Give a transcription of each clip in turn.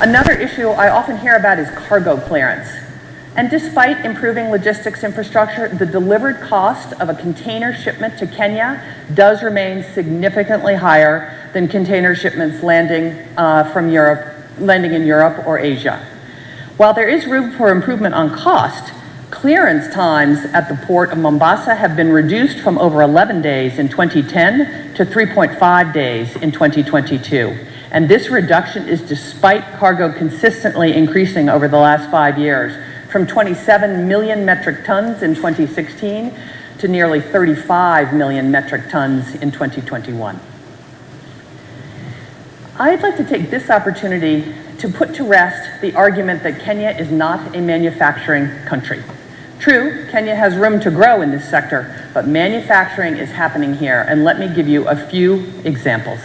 Another issue I often hear about is cargo clearance. And despite improving logistics infrastructure, the delivered cost of a container shipment to Kenya does remain significantly higher than container shipments landing in Europe or Asia. While there is room for improvement on cost, clearance times at the port of Mombasa have been reduced from over 11 days in 2010 to 3.5 days in 2022. And this reduction is despite cargo consistently increasing over the last 5 years, from 27 million metric tons in 2016 to nearly 35 million metric tons in 2021. I'd like to take this opportunity to put to rest the argument that Kenya is not a manufacturing country. True, Kenya has room to grow in this sector, but manufacturing is happening here, and let me give you a few examples.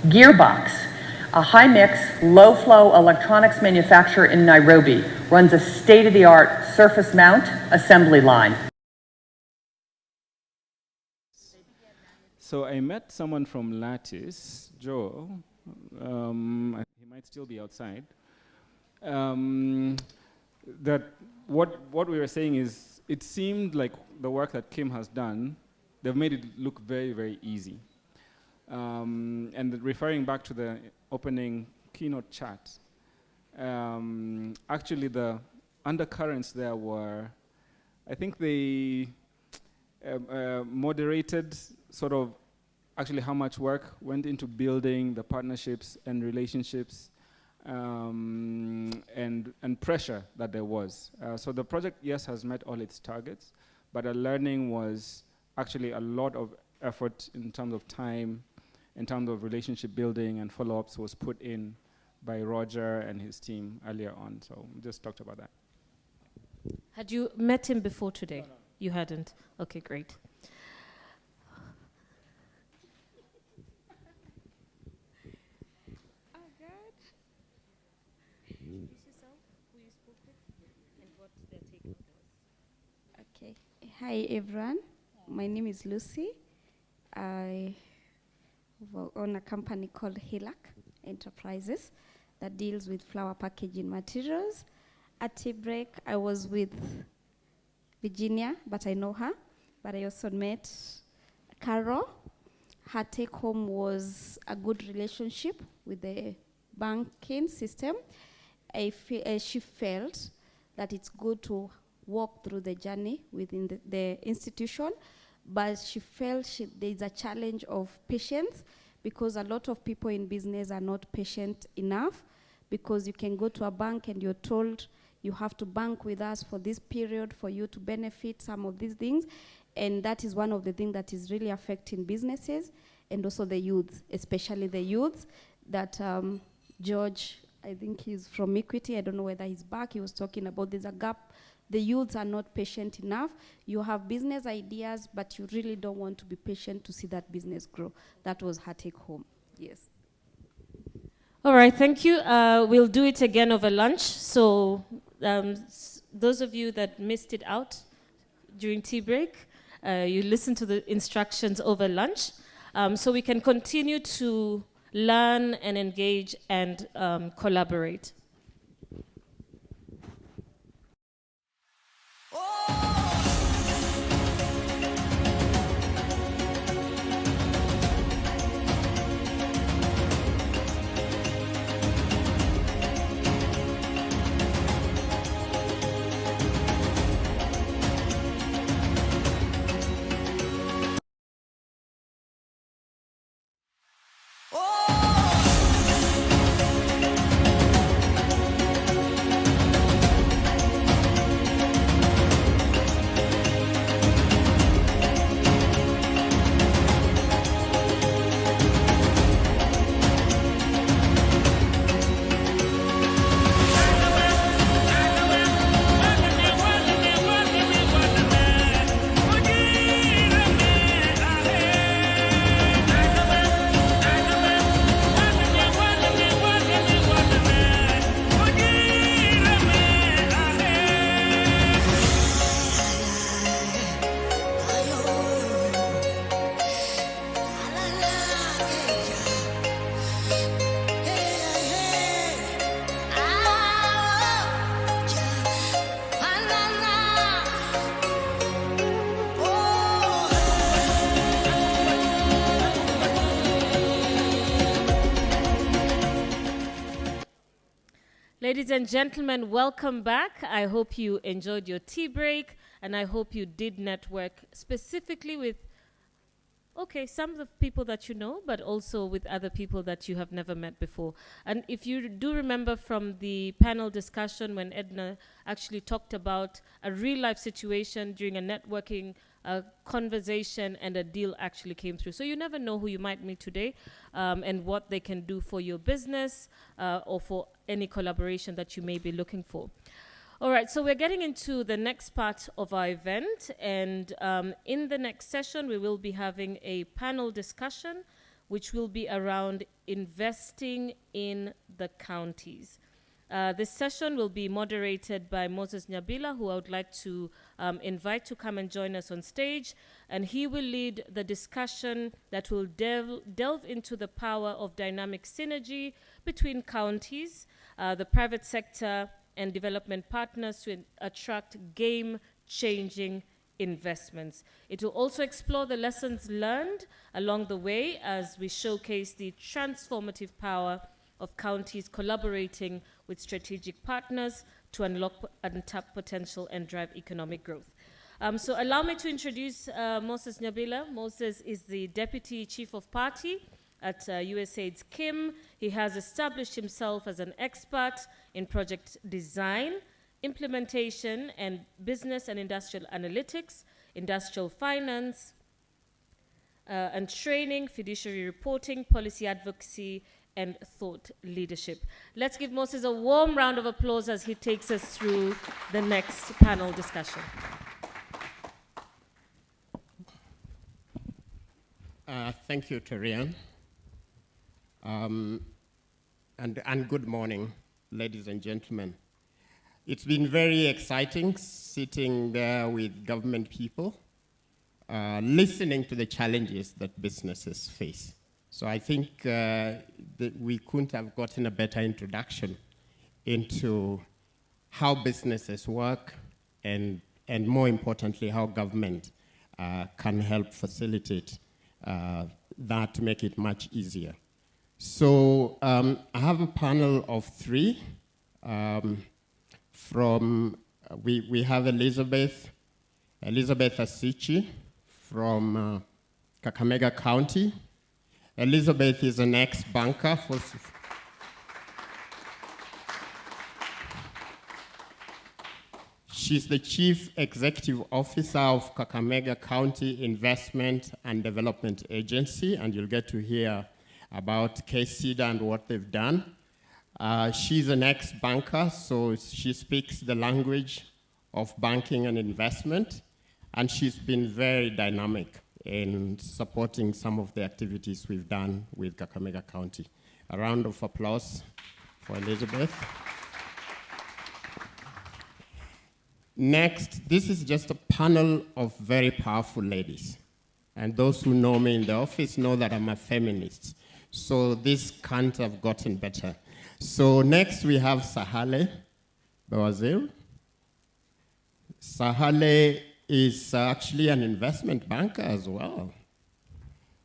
Gearbox, a high-mix, low-flow electronics manufacturer in Nairobi, runs a state-of-the-art surface mount assembly line. So I met someone from Lattice, Joe. He might still be outside. That what we were saying is, it seemed like the work that Kim has done, they've made it look very, very easy. And referring back to the opening keynote chat, actually the undercurrents there were, I think they moderated sort of actually how much work went into building the partnerships and relationships and pressure that there was. So the project, yes, has met all its targets, but a learning was actually a lot of effort in terms of time, in terms of relationship building and follow-ups was put in by Roger and his team earlier on. So we just talked about that. Had you met him before today? No. You hadn't? Okay, great. Oh, God. Introduce yourself, who you spoke with, and what their takeaway was. Okay. Hi, everyone. My name is Lucy. I own a company called Hilak Enterprises that deals with flower packaging materials. At tea break, I was with Virginia, but I know her. But I also met Carol. Her take home was a good relationship with the banking system. She felt that it's good to walk through the journey within the institution, but she felt there's a challenge of patience, because a lot of people in business are not patient enough, because you can go to a bank and you're told you have to bank with us for this period for you to benefit some of these things. And that is one of the things that is really affecting businesses and also the youth, especially the youth that George, I think he's from Equity, I don't know whether he's back, he was talking about there's a gap. The youths are not patient enough. You have business ideas, but you really don't want to be patient to see that business grow. That was her take home, yes. All right, thank you. We'll do it again over lunch. So those of you that missed it out during tea break, you listen to the instructions over lunch. So we can continue to learn and engage and collaborate. Ladies and gentlemen, welcome back. I hope you enjoyed your tea break, and I hope you did network specifically with, some of the people that you know, but also with other people that you have never met before. And if you do remember from the panel discussion when Edna actually talked about a real-life situation during a networking conversation, and a deal actually came through. So you never know who you might meet today, and what they can do for your business or for any collaboration that you may be looking for. All right, so we're getting into the next part of our event, and in the next session, we will be having a panel discussion, which will be around investing in the counties. This session will be moderated by Moses Nyabila, who I would like to invite to come and join us on stage, and he will lead the discussion that will delve into the power of dynamic synergy between counties, the private sector, and development partners to attract game-changing investments. It will also explore the lessons learned along the way as we showcase the transformative power of counties collaborating with strategic partners to unlock untapped potential and drive economic growth. So allow me to introduce Moses Nyabila. Moses is the Deputy Chief of Party at USAID's KIM. He has established himself as an expert in project design, implementation, and business and industrial analytics, industrial finance, and training, fiduciary reporting, policy advocacy, and thought leadership. Let's give Moses a warm round of applause as he takes us through the next panel discussion. Thank you, Terian. And good morning, ladies and gentlemen. It's been very exciting sitting there with government people, listening to the challenges that businesses face. So I think that we couldn't have gotten a better introduction into how businesses work and more importantly, how government can help facilitate that to make it much easier. So I have a panel of three. We have Elizabeth Asichi from Kakamega County. Elizabeth is an ex-banker for She's the Chief Executive Officer of Kakamega County Investment and Development Agency, and you'll get to hear about KCIDA and what they've done. She's an ex-banker, so she speaks the language of banking and investment, and she's been very dynamic in supporting some of the activities we've done with Kakamega County. A round of applause for Elizabeth. Next, this is just a panel of very powerful ladies. And those who know me in the office know that I'm a feminist. So this can't have gotten better. So next we have Sahale Bewazir. Sahale is actually an investment banker as well.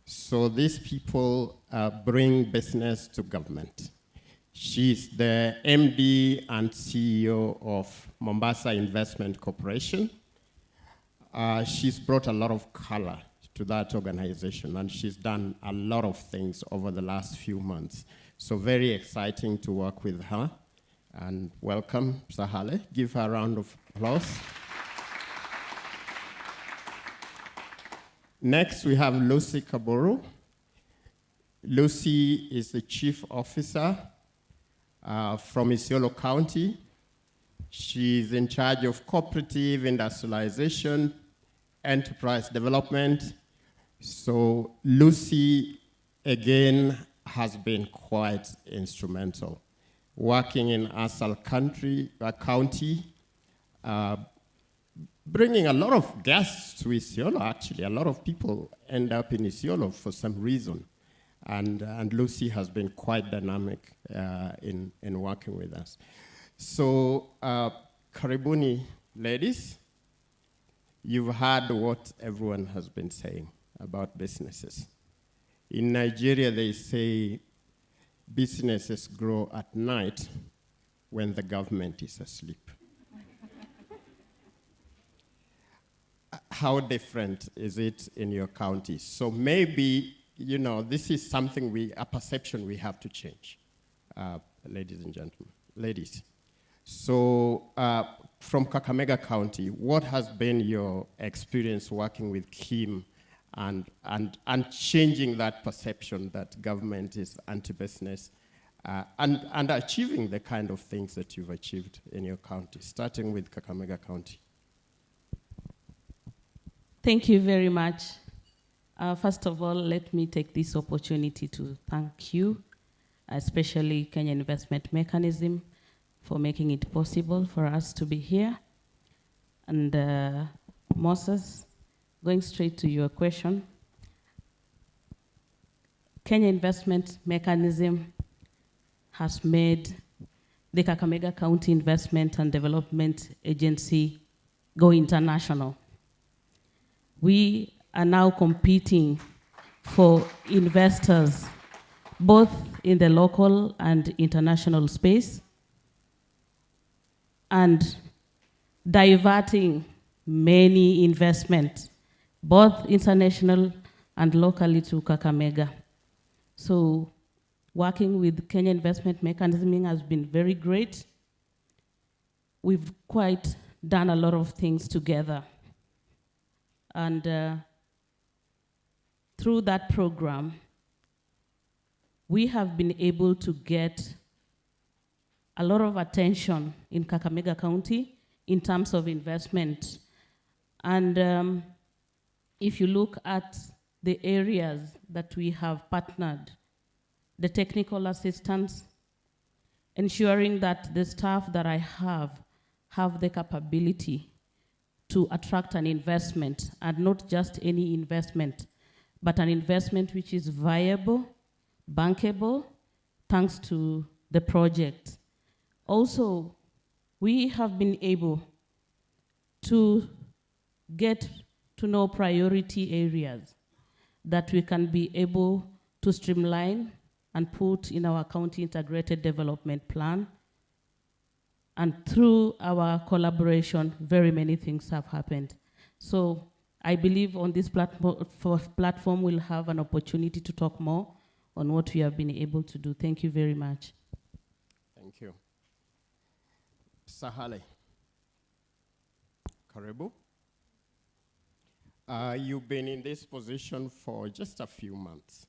So these people bring business to government. She's the MD and CEO of Mombasa Investment Corporation. She's brought a lot of color to that organization, and she's done a lot of things over the last few months. So very exciting to work with her. And welcome, Sahale. Give her a round of applause. Next, we have Lucy Kaburu. Lucy is the Chief Officer from Isiolo County. She's in charge of cooperative industrialization, enterprise development. So Lucy, again, has been quite instrumental. Working in Asal County, bringing a lot of guests to Isiolo, actually. A lot of people end up in Isiolo for some reason. And Lucy has been quite dynamic in working with us. So, karibuni, ladies. You've heard what everyone has been saying about businesses. In Nigeria, they say businesses grow at night, when the government is asleep. How different is it in your county? So maybe, this is something a perception we have to change, ladies and gentlemen. Ladies. So from Kakamega County, what has been your experience working with Kim and changing that perception that government is anti-business and achieving the kind of things that you've achieved in your county, starting with Kakamega County? Thank you very much. First of all, let me take this opportunity to thank you, especially Kenya Investment Mechanism, for making it possible for us to be here. And Moses, going straight to your question, Kenya Investment Mechanism has made the Kakamega County Investment and Development Agency go international. We are now competing for investors, both in the local and international space, and diverting many investments, both international and locally, to Kakamega. So working with Kenya Investment Mechanism has been very great. We've quite done a lot of things together. And through that program, we have been able to get a lot of attention in Kakamega County in terms of investment. And if you look at the areas that we have partnered, the technical assistance, ensuring that the staff that I have the capability to attract an investment, and not just any investment, but an investment which is viable, bankable, thanks to the project. Also, we have been able to get to know priority areas that we can be able to streamline and put in our county integrated development plan. And through our collaboration, very many things have happened. So I believe on this platform we'll have an opportunity to talk more on what we have been able to do. Thank you very much. Thank you. Sahale. Karibu. You've been in this position for just a few months,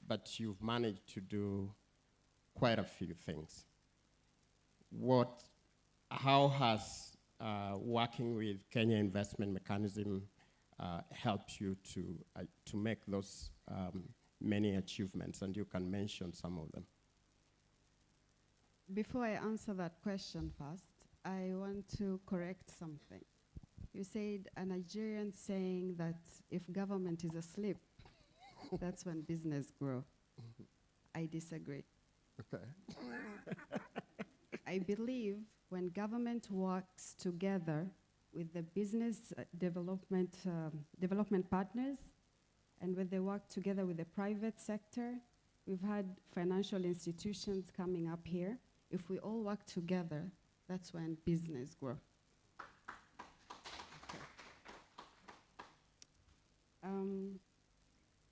but you've managed to do quite a few things. How has working with Kenya Investment Mechanism helped you to make those many achievements? And you can mention some of them. Before I answer that question first, I want to correct something. You said a Nigerian saying that if government is asleep, that's when business grows. I disagree. Okay. I believe when government works together with the business development partners, and when they work together with the private sector, we've had financial institutions coming up here. If we all work together, that's when business grows. Okay.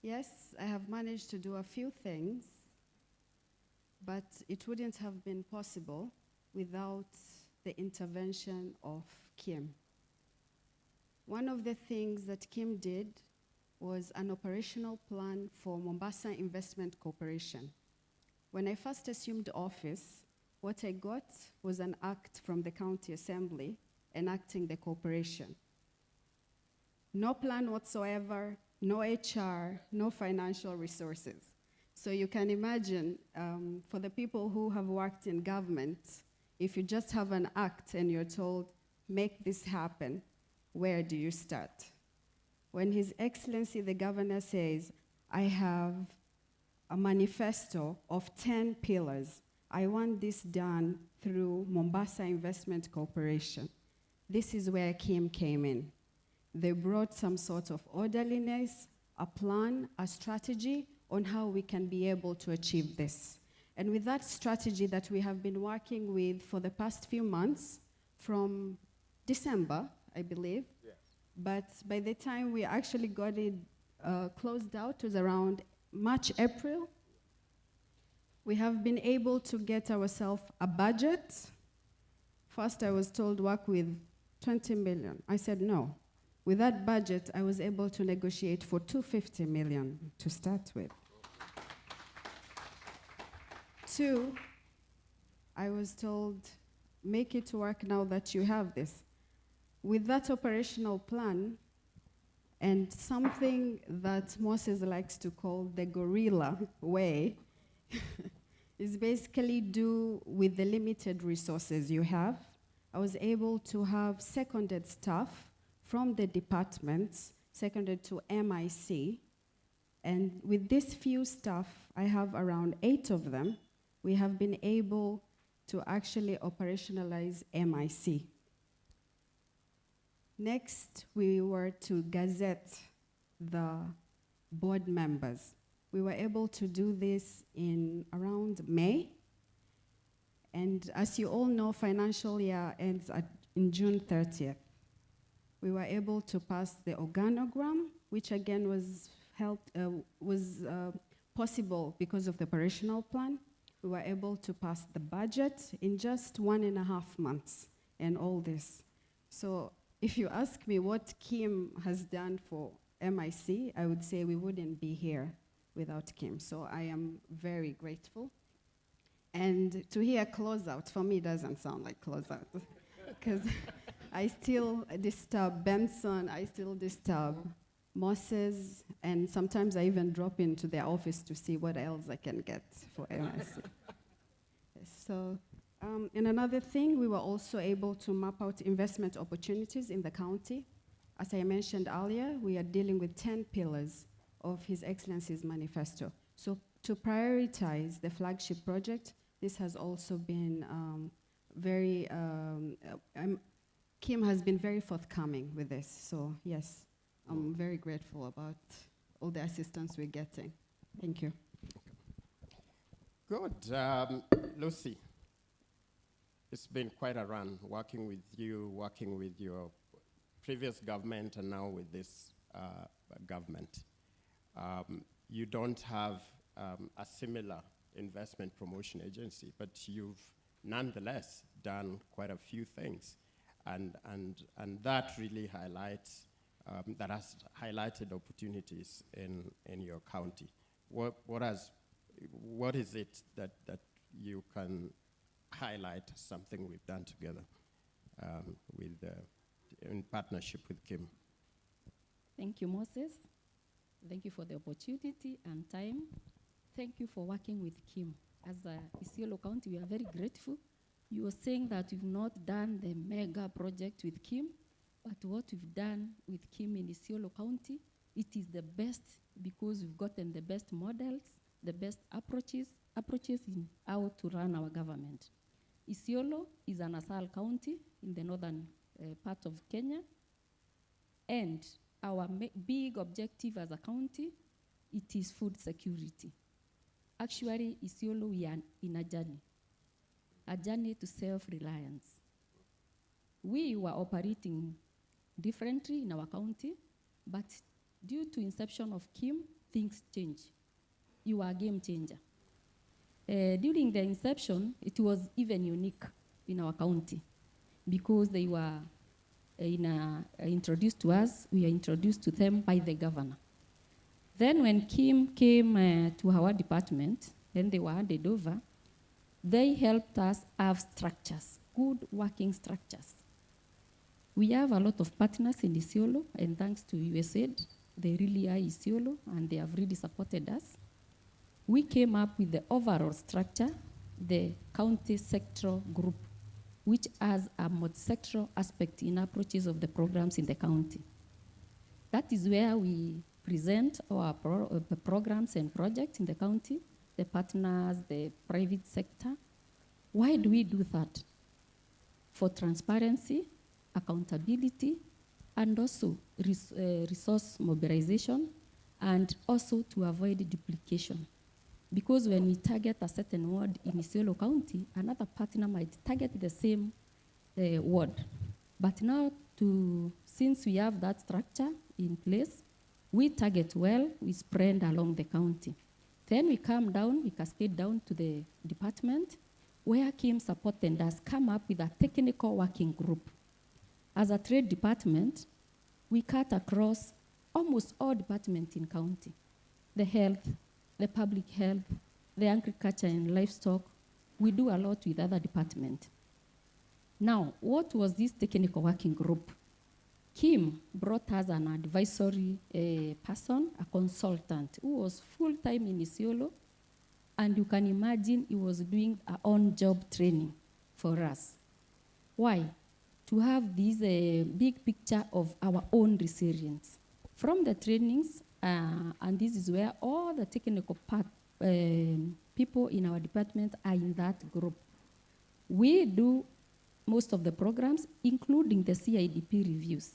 Yes, I have managed to do a few things, but it wouldn't have been possible without the intervention of Kim. One of the things that Kim did was an operational plan for Mombasa Investment Corporation. When I first assumed office, what I got was an act from the county assembly enacting the corporation. No plan whatsoever, no HR, no financial resources. So you can imagine, for the people who have worked in government, if you just have an act and you're told, make this happen, where do you start? When His Excellency the Governor says, I have a manifesto of 10 pillars, I want this done through Mombasa Investment Corporation, this is where Kim came in. They brought some sort of orderliness, a plan, a strategy on how we can be able to achieve this. And with that strategy that we have been working with for the past few months, from December, I believe, yes. But by the time we actually got it closed out, it was around March, April. We have been able to get ourselves a budget. First, I was told work with 20 million. I said no. With that budget, I was able to negotiate for 250 million to start with. 2, I was told, make it work now that you have this. With that operational plan, and something that Moses likes to call the guerrilla way, is basically do with the limited resources you have. I was able to have seconded staff from the departments, seconded to MIC, and with this few staff, I have around 8 of them, we have been able to actually operationalize MIC. Next, we were to gazette the board members. We were able to do this in around May. And as you all know, financial year ends in June 30th. We were able to pass the organogram, which again was possible because of the operational plan. We were able to pass the budget in just 1.5 months and all this. So if you ask me what Kim has done for MIC, I would say we wouldn't be here without Kim. So I am very grateful. And to hear closeout, for me, doesn't sound like closeout. Because I still disturb Benson, I still disturb Moses, and sometimes I even drop into their office to see what else I can get for MIC. So, and another thing, we were also able to map out investment opportunities in the county. As I mentioned earlier, we are dealing with 10 pillars of His Excellency's manifesto. So to prioritize the flagship project, this has also been Kim has been very forthcoming with this. So yes, I'm very grateful about all the assistance we're getting. Thank you. Good. Lucy, it's been quite a run working with you, working with your previous government, and now with this government. You don't have a similar investment promotion agency, but you've nonetheless done quite a few things. And that really highlights, that has highlighted opportunities in your county. What is it that you can highlight as something we've done together in partnership with Kim? Thank you, Moses. Thank you for the opportunity and time. Thank you for working with Kim. As Isiolo County, we are very grateful. You were saying that we've not done the mega project with Kim, but what we've done with Kim in Isiolo County, it is the best because we've gotten the best models, the best approaches in how to run our government. Isiolo is an ASAL county in the northern part of Kenya, and our big objective as a county, it is food security. Actually, Isiolo, we are in a journey to self-reliance. We were operating differently in our county, but due to inception of Kim, things change. You are a game changer. During the inception, it was even unique in our county because they were introduced to us, we are introduced to them by the governor. Then when Kim came to our department, then they were handed over, they helped us have structures, good working structures. We have a lot of partners in Isiolo, and thanks to USAID, they really are Isiolo, and they have really supported us. We came up with the overall structure, the county sectoral group, which has a multi-sectoral aspect in approaches of the programs in the county. That is where we present our programs and projects in the county, the partners, the private sector. Why do we do that? For transparency, accountability, and also resource mobilization, and also to avoid duplication. Because when we target a certain ward in Isiolo County, another partner might target the same ward. But now, since we have that structure in place, we target well, we spread along the county. Then we come down, we cascade down to the department, where Kim supported us come up with a technical working group. As a trade department, we cut across almost all departments in county. The health, the public health, the agriculture and livestock. We do a lot with other departments. Now, what was this technical working group? Kim brought us an advisory person, a consultant, who was full-time in Isiolo, and you can imagine he was doing our on-job training for us. Why? To have this big picture of our own resilience. From the trainings, and this is where all the technical people in our department are in that group. We do most of the programs, including the CIDP reviews.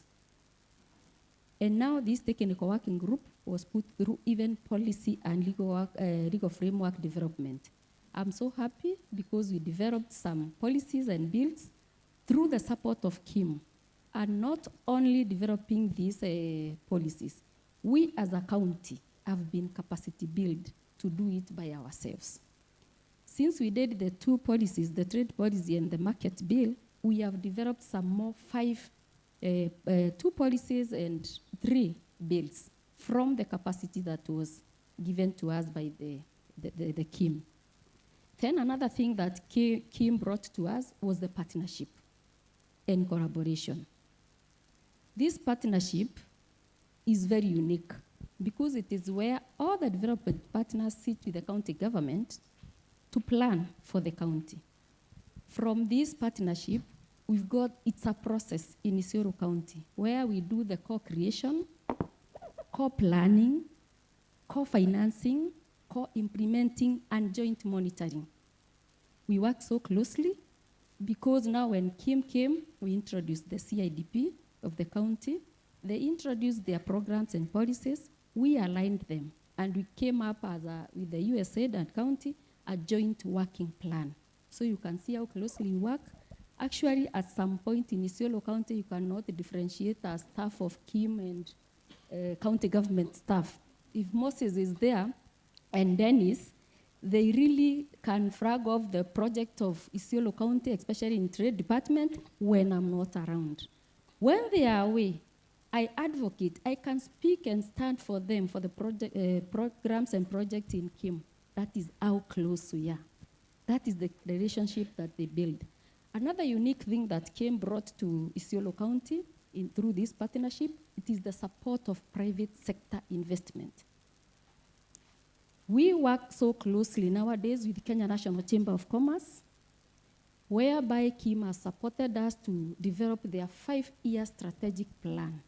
And now this technical working group was put through even policy and legal framework development. I'm so happy because we developed some policies and bills through the support of Kim. And not only developing these policies, we as a county have been capacity built to do it by ourselves. Since we did the two policies, the trade policy and the market bill, we have developed some more 2 policies and 3 bills from the capacity that was given to us by the Kim. Then another thing that Kim brought to us was the partnership and collaboration. This partnership is very unique because it is where all the development partners sit with the county government to plan for the county. From this partnership, it's a process in Isiolo County where we do the co-creation, co-planning, co-financing, co-implementing, and joint monitoring. We work so closely because now when Kim came, we introduced the CIDP of the county. They introduced their programs and policies. We aligned them, and we came up with the USAID and county a joint working plan. So you can see how closely we work. Actually, at some point in Isiolo County, you cannot differentiate our staff of Kim and county government staff. If Moses is there and Dennis, they really can flag off the project of Isiolo County, especially in trade department, when I'm not around. When they are away, I advocate, I can speak and stand for them for the programs and projects in Kim. That is how close we are. That is the relationship that they build. Another unique thing that Kim brought to Isiolo County through this partnership, it is the support of private sector investment. We work so closely nowadays with Kenya National Chamber of Commerce, whereby Kim has supported us to develop their 5-year strategic plan.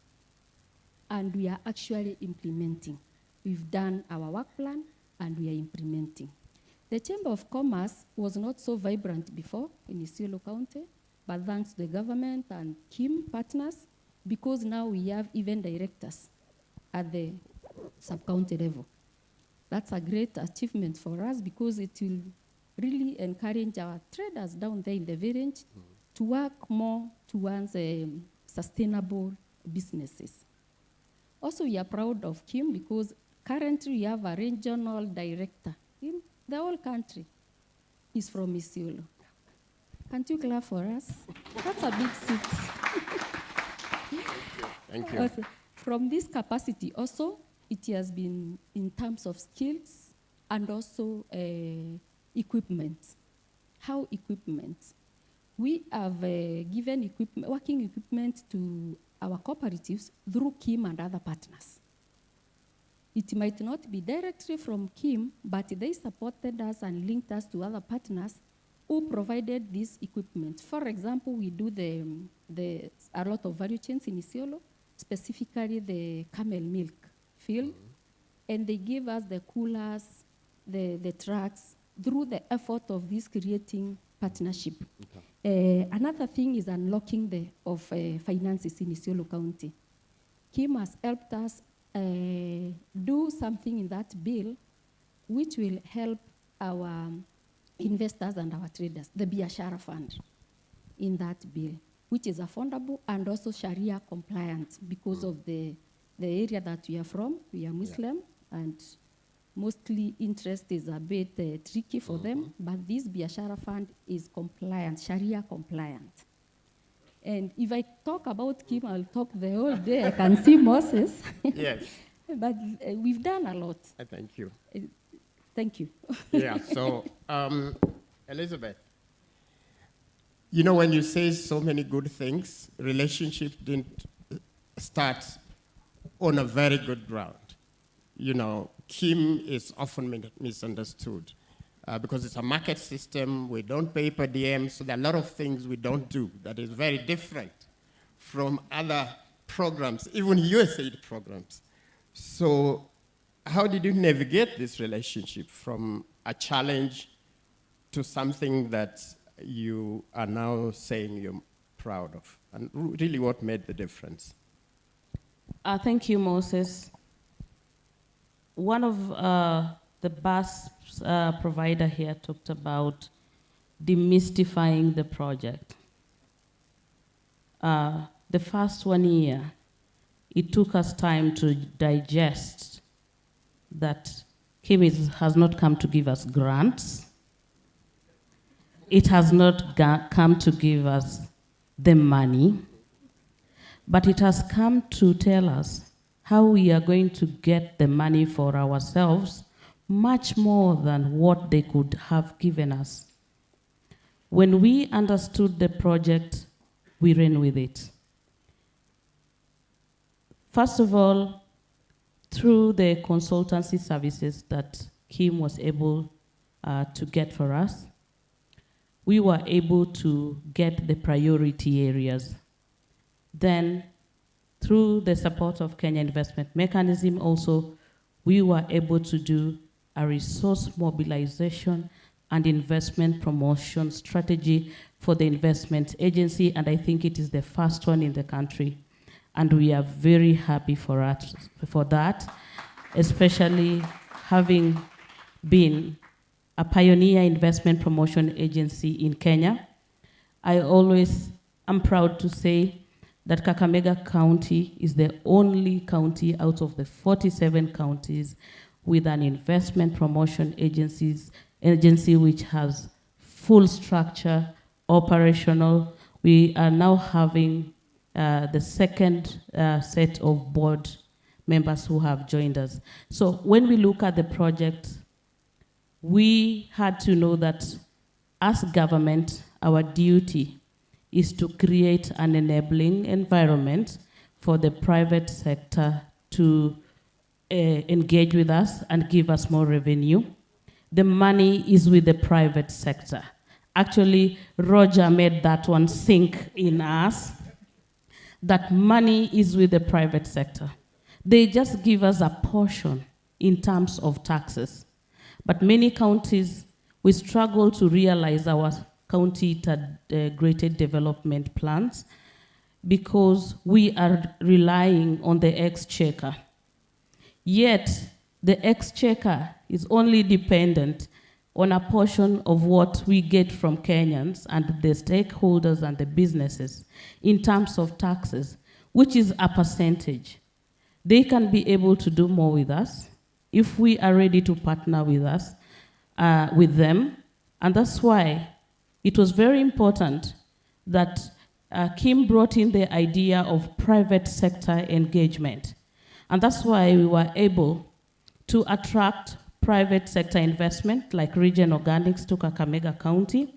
And we are actually implementing. We've done our work plan, and we are implementing. The Chamber of Commerce was not so vibrant before in Isiolo County, but thanks to the government and Kim partners, because now we have even directors at the sub-county level. That's a great achievement for us because it will really encourage our traders down there in the village to work more towards sustainable businesses. Also, we are proud of Kim because currently we have a regional director in the whole country. Is from Isiolo. Can't you clap for us? That's a big seat. Thank you. Also, from this capacity also, it has been in terms of skills and also equipment. How equipment? We have given working equipment to our cooperatives through Kim and other partners. It might not be directly from Kim, but they supported us and linked us to other partners who provided this equipment. For example, we do a lot of value chains in Isiolo, specifically the camel milk field, and they give us the coolers, the trucks, through the effort of this creating partnership. Okay. Another thing is unlocking finances in Isiolo County. Kim has helped us do something in that bill which will help our investors and our traders, the Biashara Fund in that bill, which is affordable and also Sharia compliant because of the area that we are from. We are Muslim, and mostly interest is a bit tricky for them, but this Biashara Fund is compliant, Sharia compliant. And if I talk about Kim, I'll talk the whole day. I can see Moses. Yes. But we've done a lot. Thank you. Thank you. Yeah, so, Elizabeth, you know, when you say so many good things, relationship didn't start on a very good ground. You know, Kim is often misunderstood because it's a market system. We don't pay per diem, so there are a lot of things we don't do that is very different from other programs, even USAID programs. So how did you navigate this relationship from a challenge to something that you are now saying you're proud of? And really, what made the difference? Thank you, Moses. One of the bus provider here talked about demystifying the project. The first 1 year, it took us time to digest that Kim has not come to give us grants. It has not come to give us the money, but it has come to tell us how we are going to get the money for ourselves, much more than what they could have given us. When we understood the project, we ran with it. First of all, through the consultancy services that Kim was able to get for us, we were able to get the priority areas. Then, through the support of Kenya Investment Mechanism also, we were able to do a resource mobilization and investment promotion strategy for the investment agency, and I think it is the first one in the country. And we are very happy for that, especially having been a pioneer investment promotion agency in Kenya. I always am proud to say that Kakamega County is the only county out of the 47 counties with an investment promotion agency which has full structure, operational. We are now having the second set of board members who have joined us. So when we look at the project, we had to know that as government, our duty is to create an enabling environment for the private sector to engage with us and give us more revenue. The money is with the private sector. Actually, Roger made that one sink in us, that money is with the private sector. They just give us a portion in terms of taxes. But many counties, we struggle to realize our county integrated development plans because we are relying on the exchequer. Yet, the exchequer is only dependent on a portion of what we get from Kenyans and the stakeholders and the businesses in terms of taxes, which is a percentage. They can be able to do more with us if we are ready to partner with us, with them. And that's why it was very important that Kim brought in the idea of private sector engagement. And that's why we were able to attract private sector investment like Regen Organics to Kakamega County,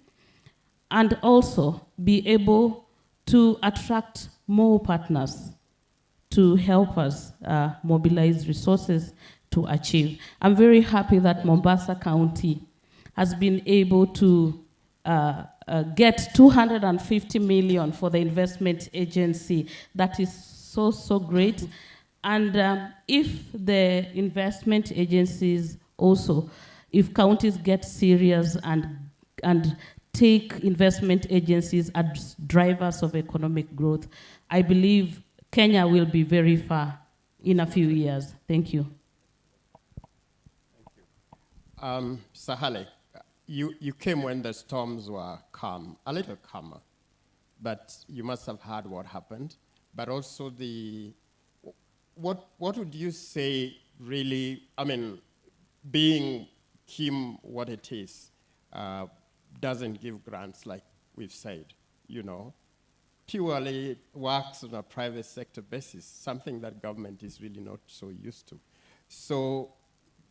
and also be able to attract more partners to help us mobilize resources to achieve. I'm very happy that Mombasa County has been able to get 250 million for the investment agency. That is so great. And if the investment agencies also, if counties get serious and take investment agencies as drivers of economic growth, I believe Kenya will be very far in a few years. Thank you. Sahale, you came when the storms were calm, a little calmer, but you must have heard what happened. But also what would you say really, I mean, being Kim what it is, doesn't give grants like we've said, you know, purely works on a private sector basis, something that government is really not so used to. So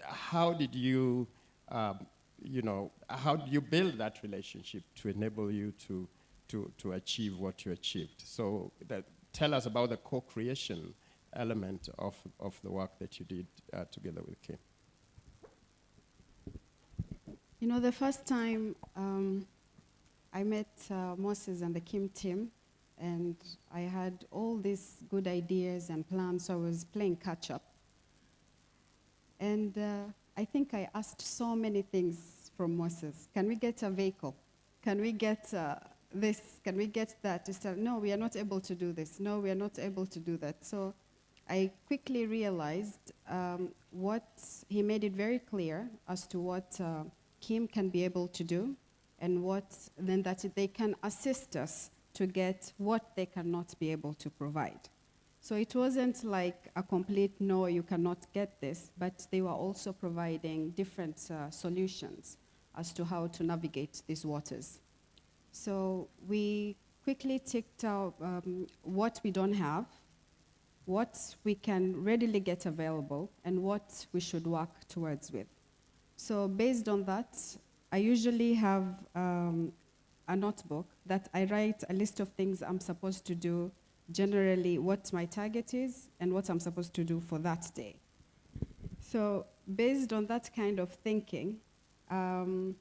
how did you, how do you build that relationship to enable you to achieve what you achieved? So tell us about the co-creation element of the work that you did together with Kim. You know, the first time I met Moses and the Kim team, and I had all these good ideas and plans, so I was playing catch-up. And I think I asked so many things from Moses. Can we get a vehicle? Can we get this? Can we get that? He said, no, we are not able to do this. No, we are not able to do that. So I quickly realized he made it very clear as to what Kim can be able to do, and then that they can assist us to get what they cannot be able to provide. So it wasn't like a complete no, you cannot get this, but they were also providing different solutions as to how to navigate these waters. So we quickly ticked out what we don't have, what we can readily get available, and what we should work towards with. So based on that, I usually have a notebook that I write a list of things I'm supposed to do, generally what my target is and what I'm supposed to do for that day. So based on that kind of thinking, I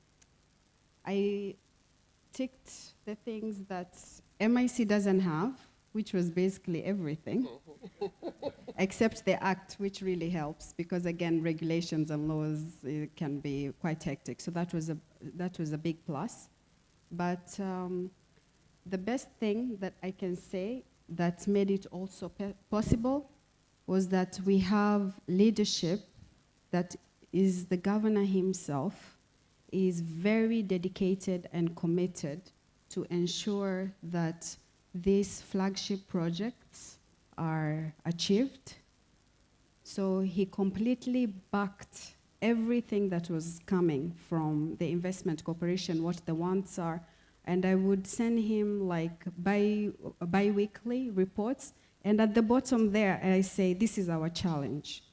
ticked the things that MIC doesn't have, which was basically everything, except the act, which really helps, because again, regulations and laws can be quite hectic. So that was a big plus. But the best thing that I can say that made it also possible was that we have leadership that is the governor himself, is very dedicated and committed to ensure that these flagship projects are achieved. So he completely backed everything that was coming from the investment corporation, what the wants are, and I would send him like bi-weekly reports, and at the bottom there I say, this is our challenge.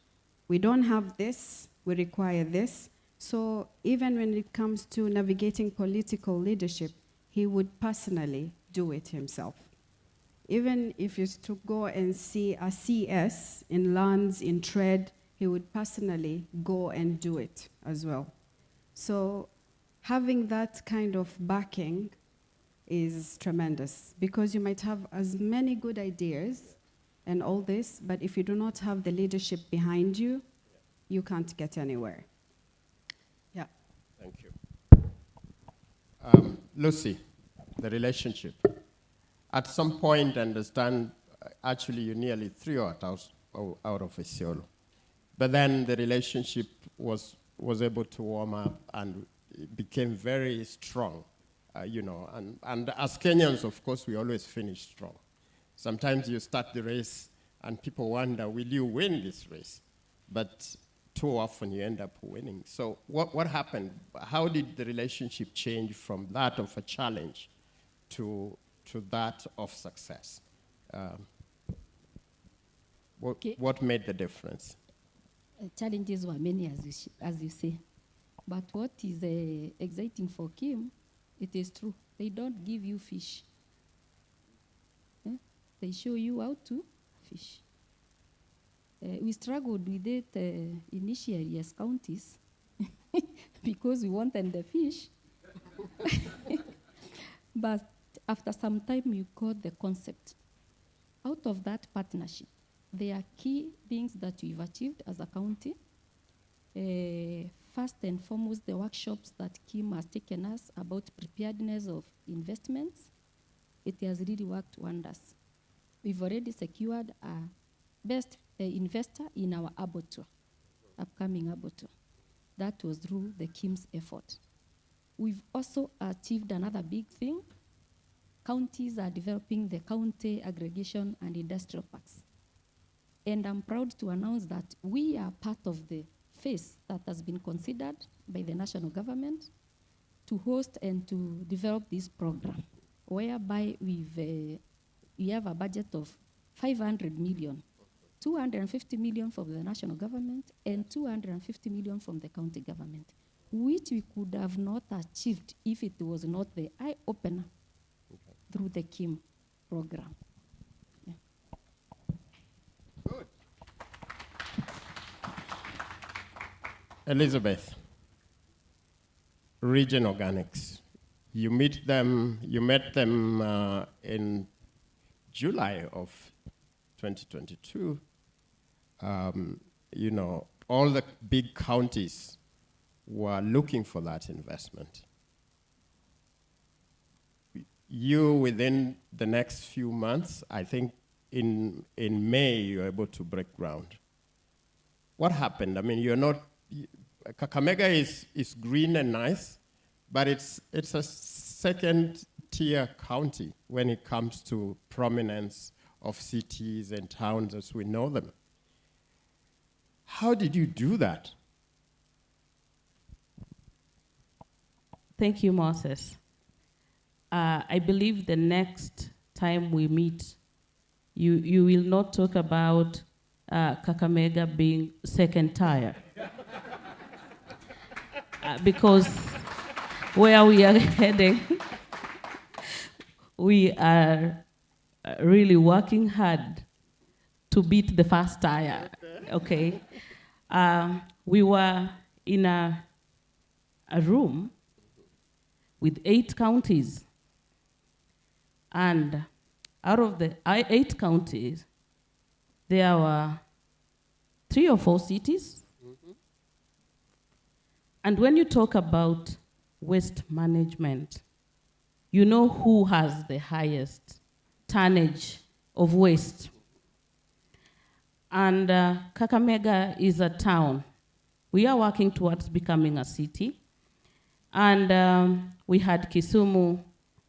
We don't have this, we require this. So even when it comes to navigating political leadership, he would personally do it himself. Even if it's to go and see a CS in lands, in trade, he would personally go and do it as well. So having that kind of backing is tremendous, because you might have as many good ideas and all this, but if you do not have the leadership behind you, you can't get anywhere. Yeah. Thank you. Lucy, the relationship. At some point, I understand, actually you nearly threw it out of Isiolo. But then the relationship was able to warm up and it became very strong, and as Kenyans, of course, we always finish strong. Sometimes you start the race and people wonder, will you win this race? But too often you end up winning. So what happened? How did the relationship change from that of a challenge to that of success? What made the difference? Challenges were many, as you say. But what is exciting for Kim, it is true. They don't give you fish. They show you how to fish. We struggled with it initially as counties because we wanted the fish. But after some time, you got the concept. Out of that partnership, there are key things that we've achieved as a county. First and foremost, the workshops that Kim has taken us about preparedness of investments, it has really worked wonders. We've already secured a best investor in our abattoir, upcoming abattoir. That was through the KIMS effort. We've also achieved another big thing. Counties are developing the county aggregation and industrial parks. And I'm proud to announce that we are part of the phase that has been considered by the national government to host and to develop this program, whereby we have a budget of 500 million, 250 million from the national government and 250 million from the county government, which we could have not achieved if it was not the eye-opener through the KIM program. Yeah. Good. Elizabeth, Region Organics. You met them in July of 2022. You know, all the big counties were looking for that investment. You, within the next few months, I think in May, you were able to break ground. What happened? I mean, Kakamega is green and nice, but it's a second-tier county when it comes to prominence of cities and towns as we know them. How did you do that? Thank you, Moses. I believe the next time we meet, you will not talk about Kakamega being second tier. Because where we are heading, we are really working hard to beat the first tier, okay? We were in a room with 8 counties. And out of the 8 counties, there were 3 or 4 cities. Mm-hmm. And when you talk about waste management, you know who has the highest tonnage of waste. And Kakamega is a town. We are working towards becoming a city. And we had Kisumu,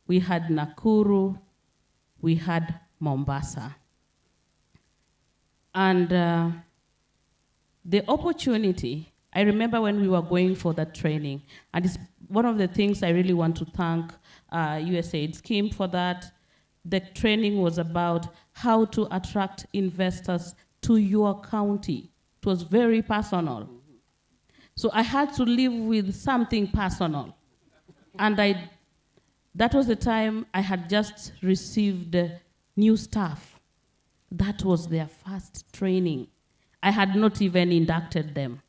we had Nakuru, we had Mombasa. And the opportunity, I remember when we were going for that training, and it's one of the things I really want to thank USAID scheme for that. The training was about how to attract investors to your county. It was very personal. So I had to live with something personal. And that was the time I had just received new staff. That was their first training. I had not even inducted them.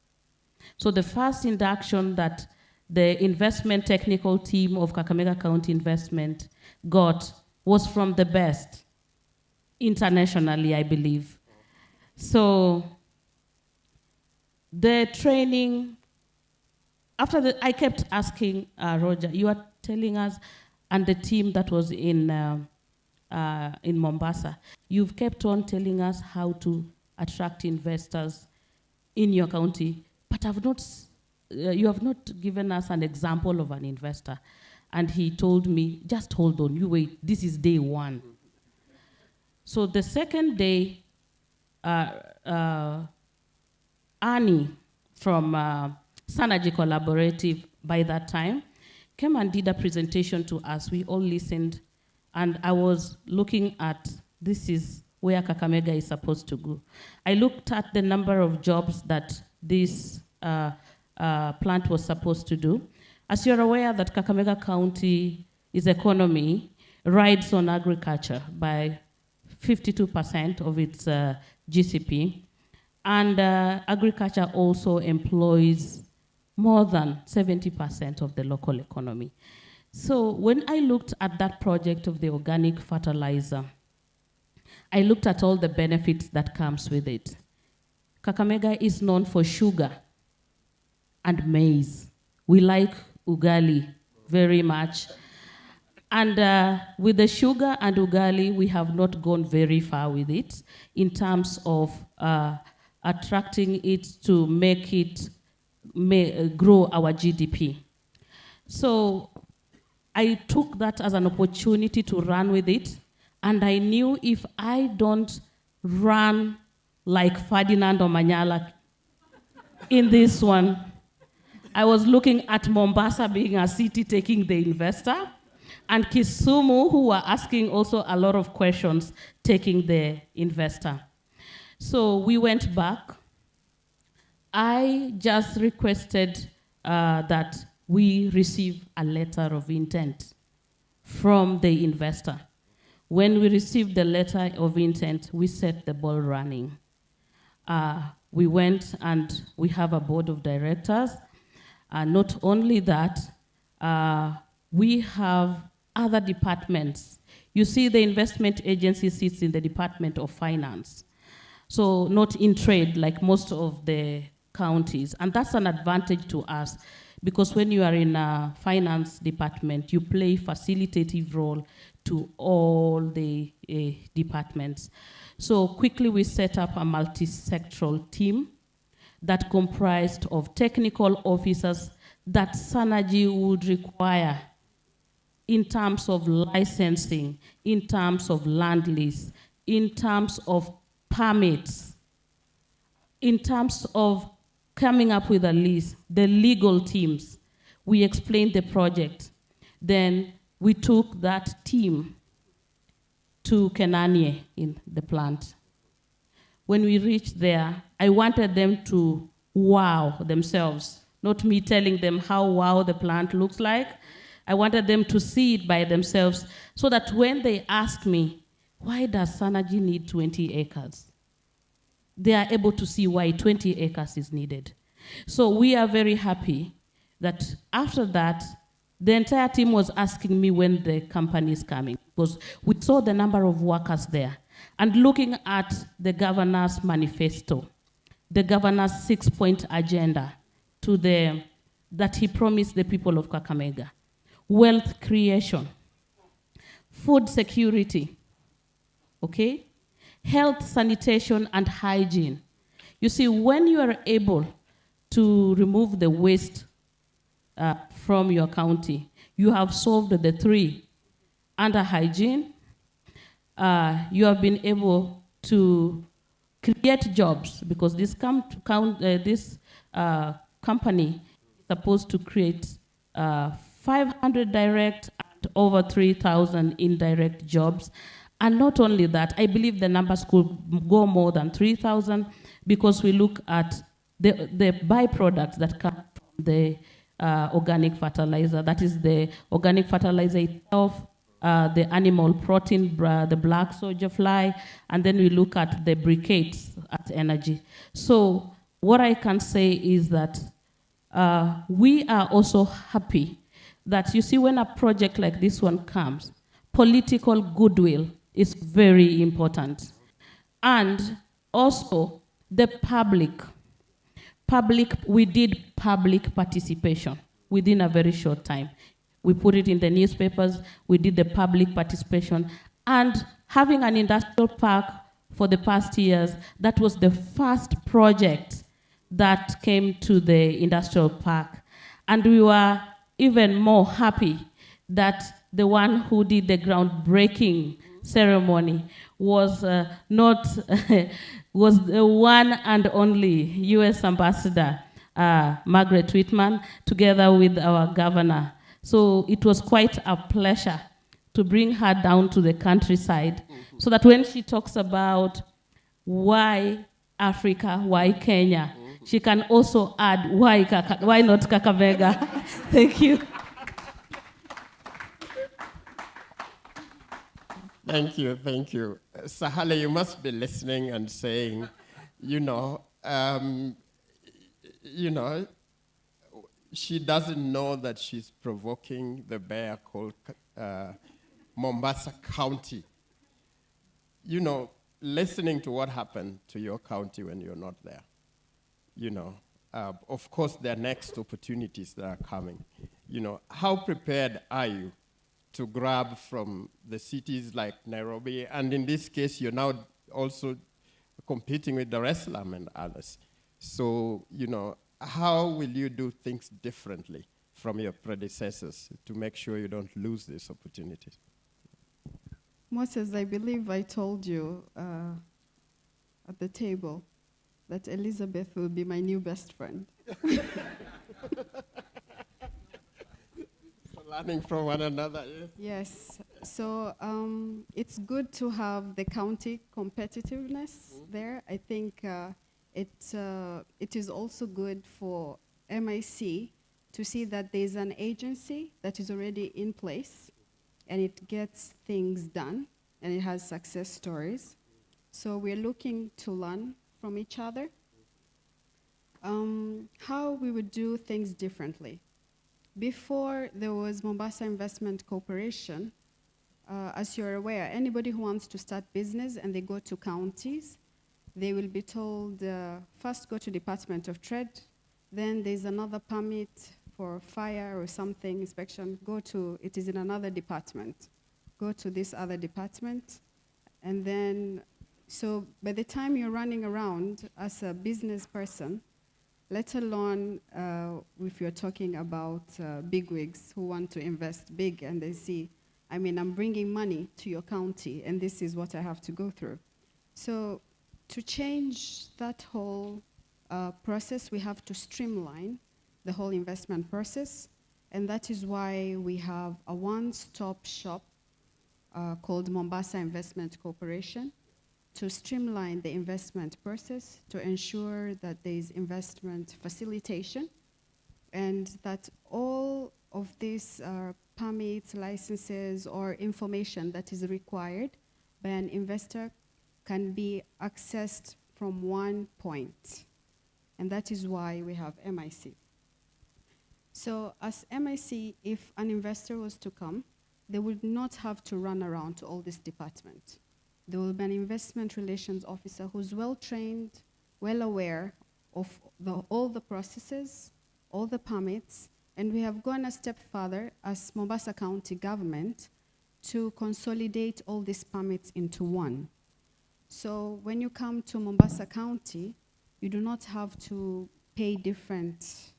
So the first induction that the investment technical team of Kakamega County Investment got was from the best internationally, I believe. So the training, after I kept asking Roger, you are telling us, and the team that was in Mombasa, you've kept on telling us how to attract investors in your county, but you have not given us an example of an investor. And he told me, just hold on, you wait, this is day 1. So the second day, Annie from Synergy Collaborative by that time came and did a presentation to us. We all listened, and I was looking at, this is where Kakamega is supposed to go. I looked at the number of jobs that this plant was supposed to do. As you're aware that Kakamega County's economy rides on agriculture by 52% of its GCP. And agriculture also employs more than 70% of the local economy. So when I looked at that project of the organic fertilizer, I looked at all the benefits that comes with it. Kakamega is known for sugar and maize. We like ugali very much. And with the sugar and ugali, we have not gone very far with it in terms of attracting it to make it grow our GDP. So I took that as an opportunity to run with it, and I knew if I don't run like Ferdinand Omanyala in this one, I was looking at Mombasa being a city taking the investor, and Kisumu, who were asking also a lot of questions, taking the investor. So we went back. I just requested that we receive a letter of intent from the investor. When we received the letter of intent, we set the ball running. We went and we have a board of directors. Not only that, we have other departments. You see, the investment agency sits in the Department of Finance. So not in trade like most of the counties. And that's an advantage to us because when you are in a finance department, you play facilitative role to all the departments. So quickly we set up a multi-sectoral team that comprised of technical officers that Synergy would require in terms of licensing, in terms of land lease, in terms of permits, in terms of coming up with a lease, the legal teams. We explained the project. Then we took that team to Kenanie in the plant. When we reached there, I wanted them to wow themselves, not me telling them how wow the plant looks like. I wanted them to see it by themselves so that when they ask me, why does Synergy need 20 acres? They are able to see why 20 acres is needed. So we are very happy that after that, the entire team was asking me when the company is coming because we saw the number of workers there. And looking at the governor's manifesto, the governor's 6-point agenda that he promised the people of Kakamega, wealth creation, food security, okay? Health, sanitation, and hygiene. You see, when you are able to remove the waste from your county, you have solved the 3. Under hygiene, you have been able to create jobs because this company is supposed to create 500 direct and over 3,000 indirect jobs. And not only that, I believe the numbers could go more than 3,000 because we look at the byproducts that come from the organic fertilizer. That is the organic fertilizer itself, the animal protein, the black soldier fly, and then we look at the briquettes at energy. So what I can say is that we are also happy that you see when a project like this one comes, political goodwill is very important. And also the public, we did public participation within a very short time. We put it in the newspapers, we did the public participation, and having an industrial park for the past years, that was the first project that came to the industrial park. And we were even more happy that the one who did the groundbreaking ceremony was was the one and only US Ambassador Margaret Whitman, together with our governor. So it was quite a pleasure to bring her down to the countryside so that when she talks about why Africa, why Kenya, she can also add why not Kakamega. Thank you. Thank you, thank you. Sahale, you must be listening and saying, she doesn't know that she's provoking the bear called Mombasa County. Listening to what happened to your county when you're not there. Of course, there are next opportunities that are coming. How prepared are you to grab from the cities like Nairobi, and in this case, you're now also competing with Dar es Salaam and others. So, how will you do things differently from your predecessors to make sure you don't lose these opportunities? Moses, I believe I told you at the table that Elizabeth will be my new best friend. So learning from one another, Yes. So it's good to have the county competitiveness there. I think it is also good for MIC to see that there's an agency that is already in place and it gets things done and it has success stories. So we're looking to learn from each other. How we would do things differently. Before there was Mombasa Investment Corporation, as you're aware, anybody who wants to start business and they go to counties, they will be told, first go to Department of Trade, then there's another permit for fire or something, inspection, it is in another department. Go to this other department, and then, so by the time you're running around as a business person, let alone if you're talking about bigwigs who want to invest big and they see, I'm bringing money to your county and this is what I have to go through. So to change that whole process, we have to streamline the whole investment process, and that is why we have a one-stop shop called Mombasa Investment Corporation to streamline the investment process, to ensure that there is investment facilitation, and that all of these permits, licenses, or information that is required by an investor can be accessed from one point. And that is why we have MIC. So as MIC, if an investor was to come, they would not have to run around to all these departments. There will be an investment relations officer who's well-trained, well aware of all the processes, all the permits, and we have gone a step further as Mombasa County government to consolidate all these permits into one. So when you come to Mombasa County, you do not have to pay different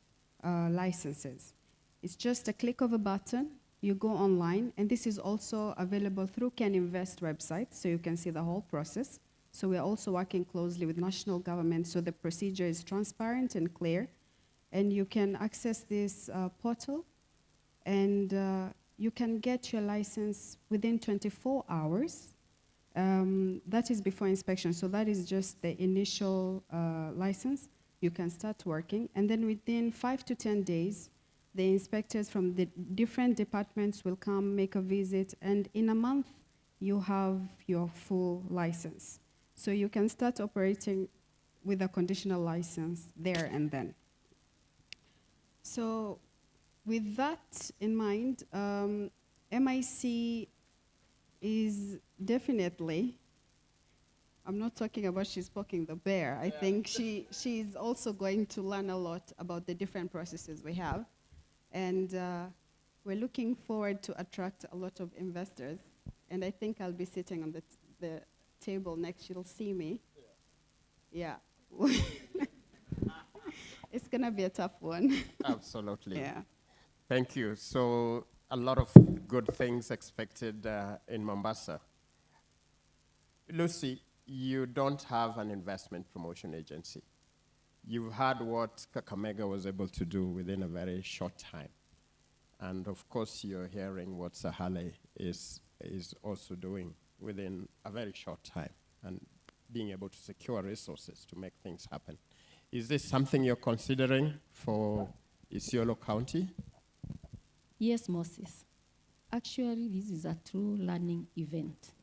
licenses. It's just a click of a button. You go online, and this is also available through Can Invest website, so you can see the whole process. So we're also working closely with national government, so the procedure is transparent and clear. And you can access this portal, and you can get your license within 24 hours. That is before inspection, so that is just the initial license. You can start working, and then within 5 to 10 days, the inspectors from the different departments will come, make a visit, and in a month, you have your full license. So you can start operating with a conditional license there and then. So with that in mind, MIC is definitely, I'm not talking about she's poking the bear. I think she's also going to learn a lot about the different processes we have. And we're looking forward to attract a lot of investors. And I think I'll be sitting on the table next. You'll see me. Yeah. It's going to be a tough one. Absolutely. Yeah. Thank you. So a lot of good things expected in Mombasa. Lucy, you don't have an investment promotion agency. You've had what Kakamega was able to do within a very short time. And of course, you're hearing what Sahale is also doing within a very short time and being able to secure resources to make things happen. Is this something you're considering for Isiolo County? Yes, Moses. Actually, this is a true learning event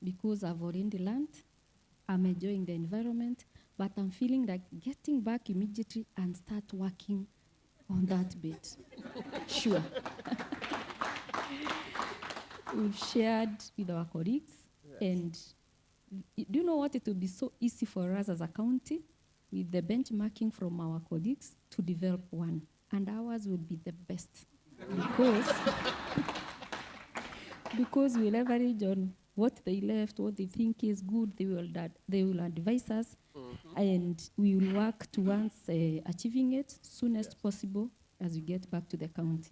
because I've already learned, I'm enjoying the environment, but I'm feeling like getting back immediately and start working on that bit. Sure. We've shared with our colleagues, and do you know what? It will be so easy for us as a county with the benchmarking from our colleagues to develop one, and ours will be the best because we leverage on what they left, what they think is good, they will advise us, and we will work towards achieving it soonest possible as we get back to the county.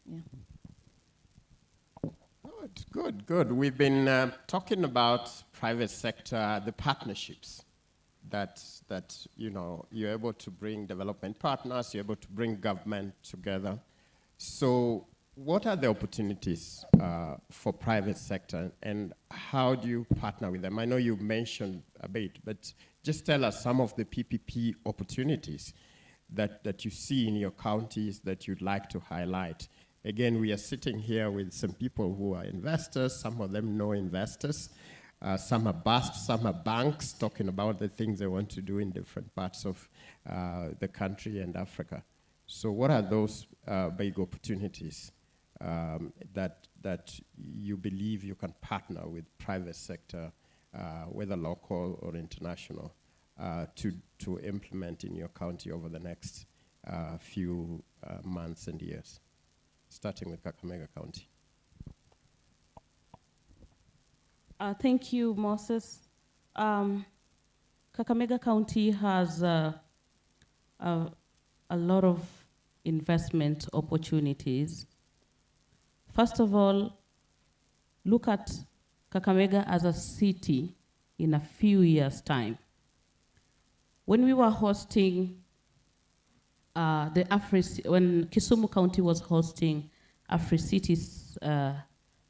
Yeah. Good. We've been talking about private sector, the partnerships that you're able to bring development partners, you're able to bring government together. So what are the opportunities for private sector, and how do you partner with them? I know you mentioned a bit, but just tell us some of the PPP opportunities that you see in your counties that you'd like to highlight. Again, we are sitting here with some people who are investors. Some of them know investors. Some are BASPs, some are banks, talking about the things they want to do in different parts of the country and Africa. So what are those big opportunities that you believe you can partner with private sector, whether local or international, to implement in your county over the next few months and years, starting with Kakamega County? Thank you, Moses. Kakamega County has a lot of investment opportunities. First of all, look at Kakamega as a city in a few years' time. When we were hosting when Kisumu County was hosting Afri-Cities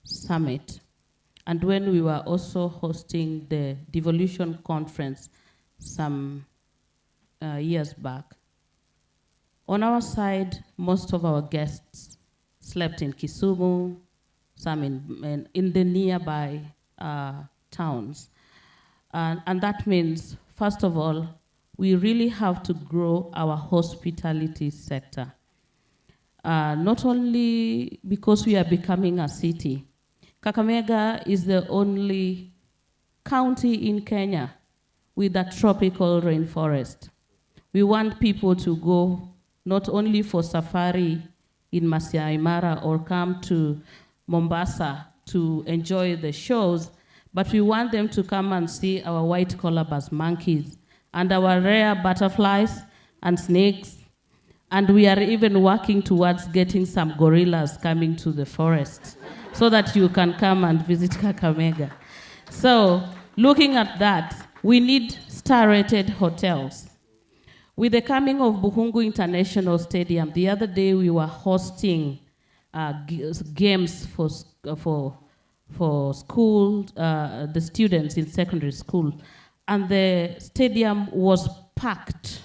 Summit, and when we were also hosting the Devolution Conference some years back, on our side, most of our guests slept in Kisumu, some in the nearby towns. And that means, first of all, we really have to grow our hospitality sector. Not only because we are becoming a city. Kakamega is the only county in Kenya with a tropical rainforest. We want people to go not only for safari in Masai Mara or come to Mombasa to enjoy the shows, but we want them to come and see our white colobus monkeys and our rare butterflies and snakes. And we are even working towards getting some gorillas coming to the forest so that you can come and visit Kakamega. So looking at that, we need star-rated hotels. With the coming of Buhungu International Stadium, the other day we were hosting games for school, the students in secondary school, and the stadium was packed.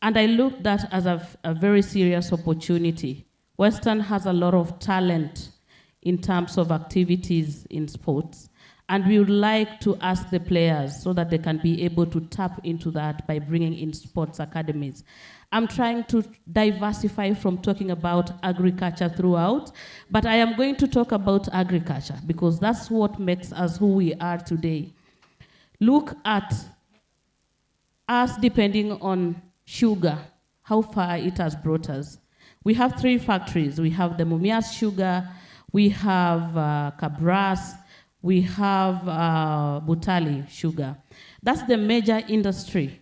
And I looked at that as a very serious opportunity. Western has a lot of talent in terms of activities in sports, and we would like to ask the players so that they can be able to tap into that by bringing in sports academies. I'm trying to diversify from talking about agriculture throughout, but I am going to talk about agriculture because that's what makes us who we are today. Look at us depending on sugar, how far it has brought us. We have 3 factories. We have the Mumias Sugar, we have Cabras, we have Butali Sugar. That's the major industry.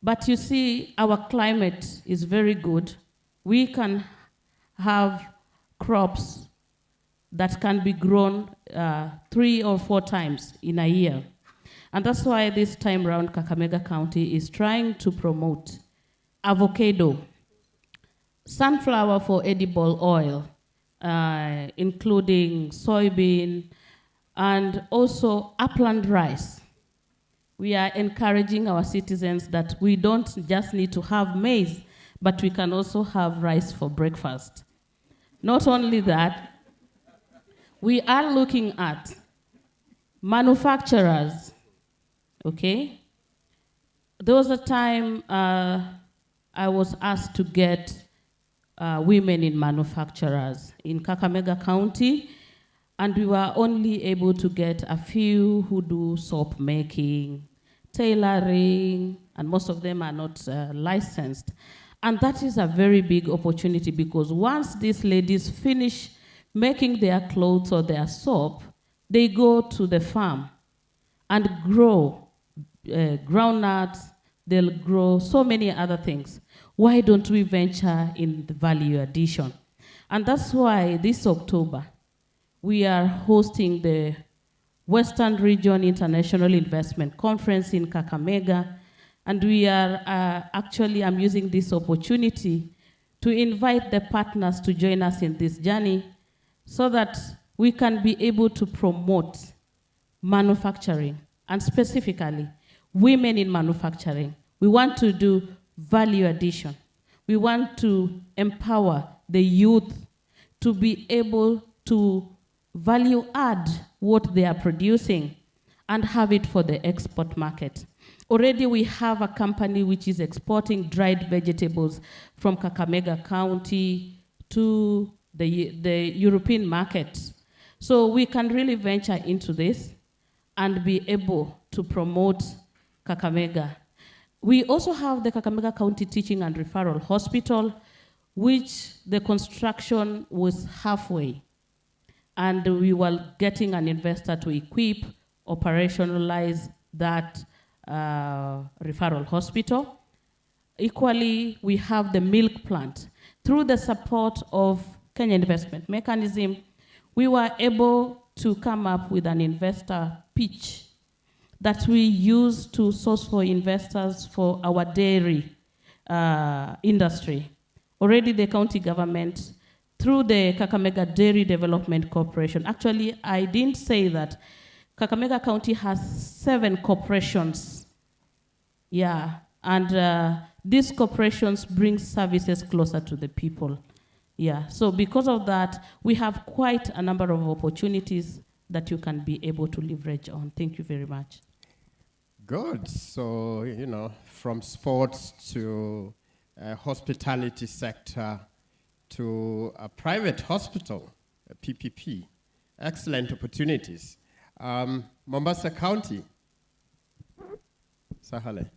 But you see, our climate is very good. We can have crops that can be grown 3 or 4 times in a year. And that's why this time around Kakamega County is trying to promote avocado, sunflower for edible oil, including soybean, and also upland rice. We are encouraging our citizens that we don't just need to have maize, but we can also have rice for breakfast. Not only that, we are looking at manufacturers, okay? There was a time I was asked to get women in manufacturers in Kakamega County, and we were only able to get a few who do soap making, tailoring, and most of them are not licensed. And that is a very big opportunity because once these ladies finish making their clothes or their soap, They go to the farm and grow groundnuts, they'll grow so many other things. Why don't we venture in the value addition? And that's why this October, we are hosting the Western Region International Investment Conference in Kakamega, and we are I'm using this opportunity to invite the partners to join us in this journey so that we can be able to promote manufacturing, and specifically women in manufacturing. We want to do value addition. We want to empower the youth to be able to value add what they are producing and have it for the export market. Already we have a company which is exporting dried vegetables from Kakamega County to the European market. So we can really venture into this and be able to promote Kakamega. We also have the Kakamega County Teaching and Referral Hospital, which the construction was halfway. And we were getting an investor to equip, operationalize that referral hospital. Equally, we have the milk plant. Through the support of Kenya Investment Mechanism, we were able to come up with an investor pitch that we use to source for investors for our dairy industry. Already the county government, through the Kakamega Dairy Development Corporation, actually I didn't say that Kakamega County has 7 corporations. Yeah, and these corporations bring services closer to the people. Yeah, so because of that, we have quite a number of opportunities that you can be able to leverage on. Thank you very much. Good. So, from sports to hospitality sector to a private hospital, a PPP. Excellent opportunities. Mombasa County. Sahale.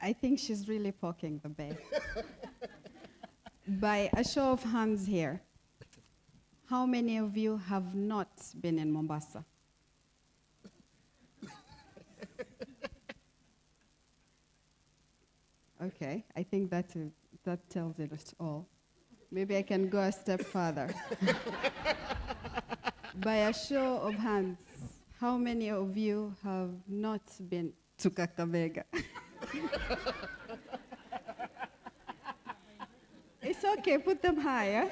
I think she's really poking the bear. By a show of hands here, how many of you have not been in Mombasa? Okay, I think that tells it all. Maybe I can go a step further. By a show of hands, how many of you have not been to Kakamega? It's okay, put them higher.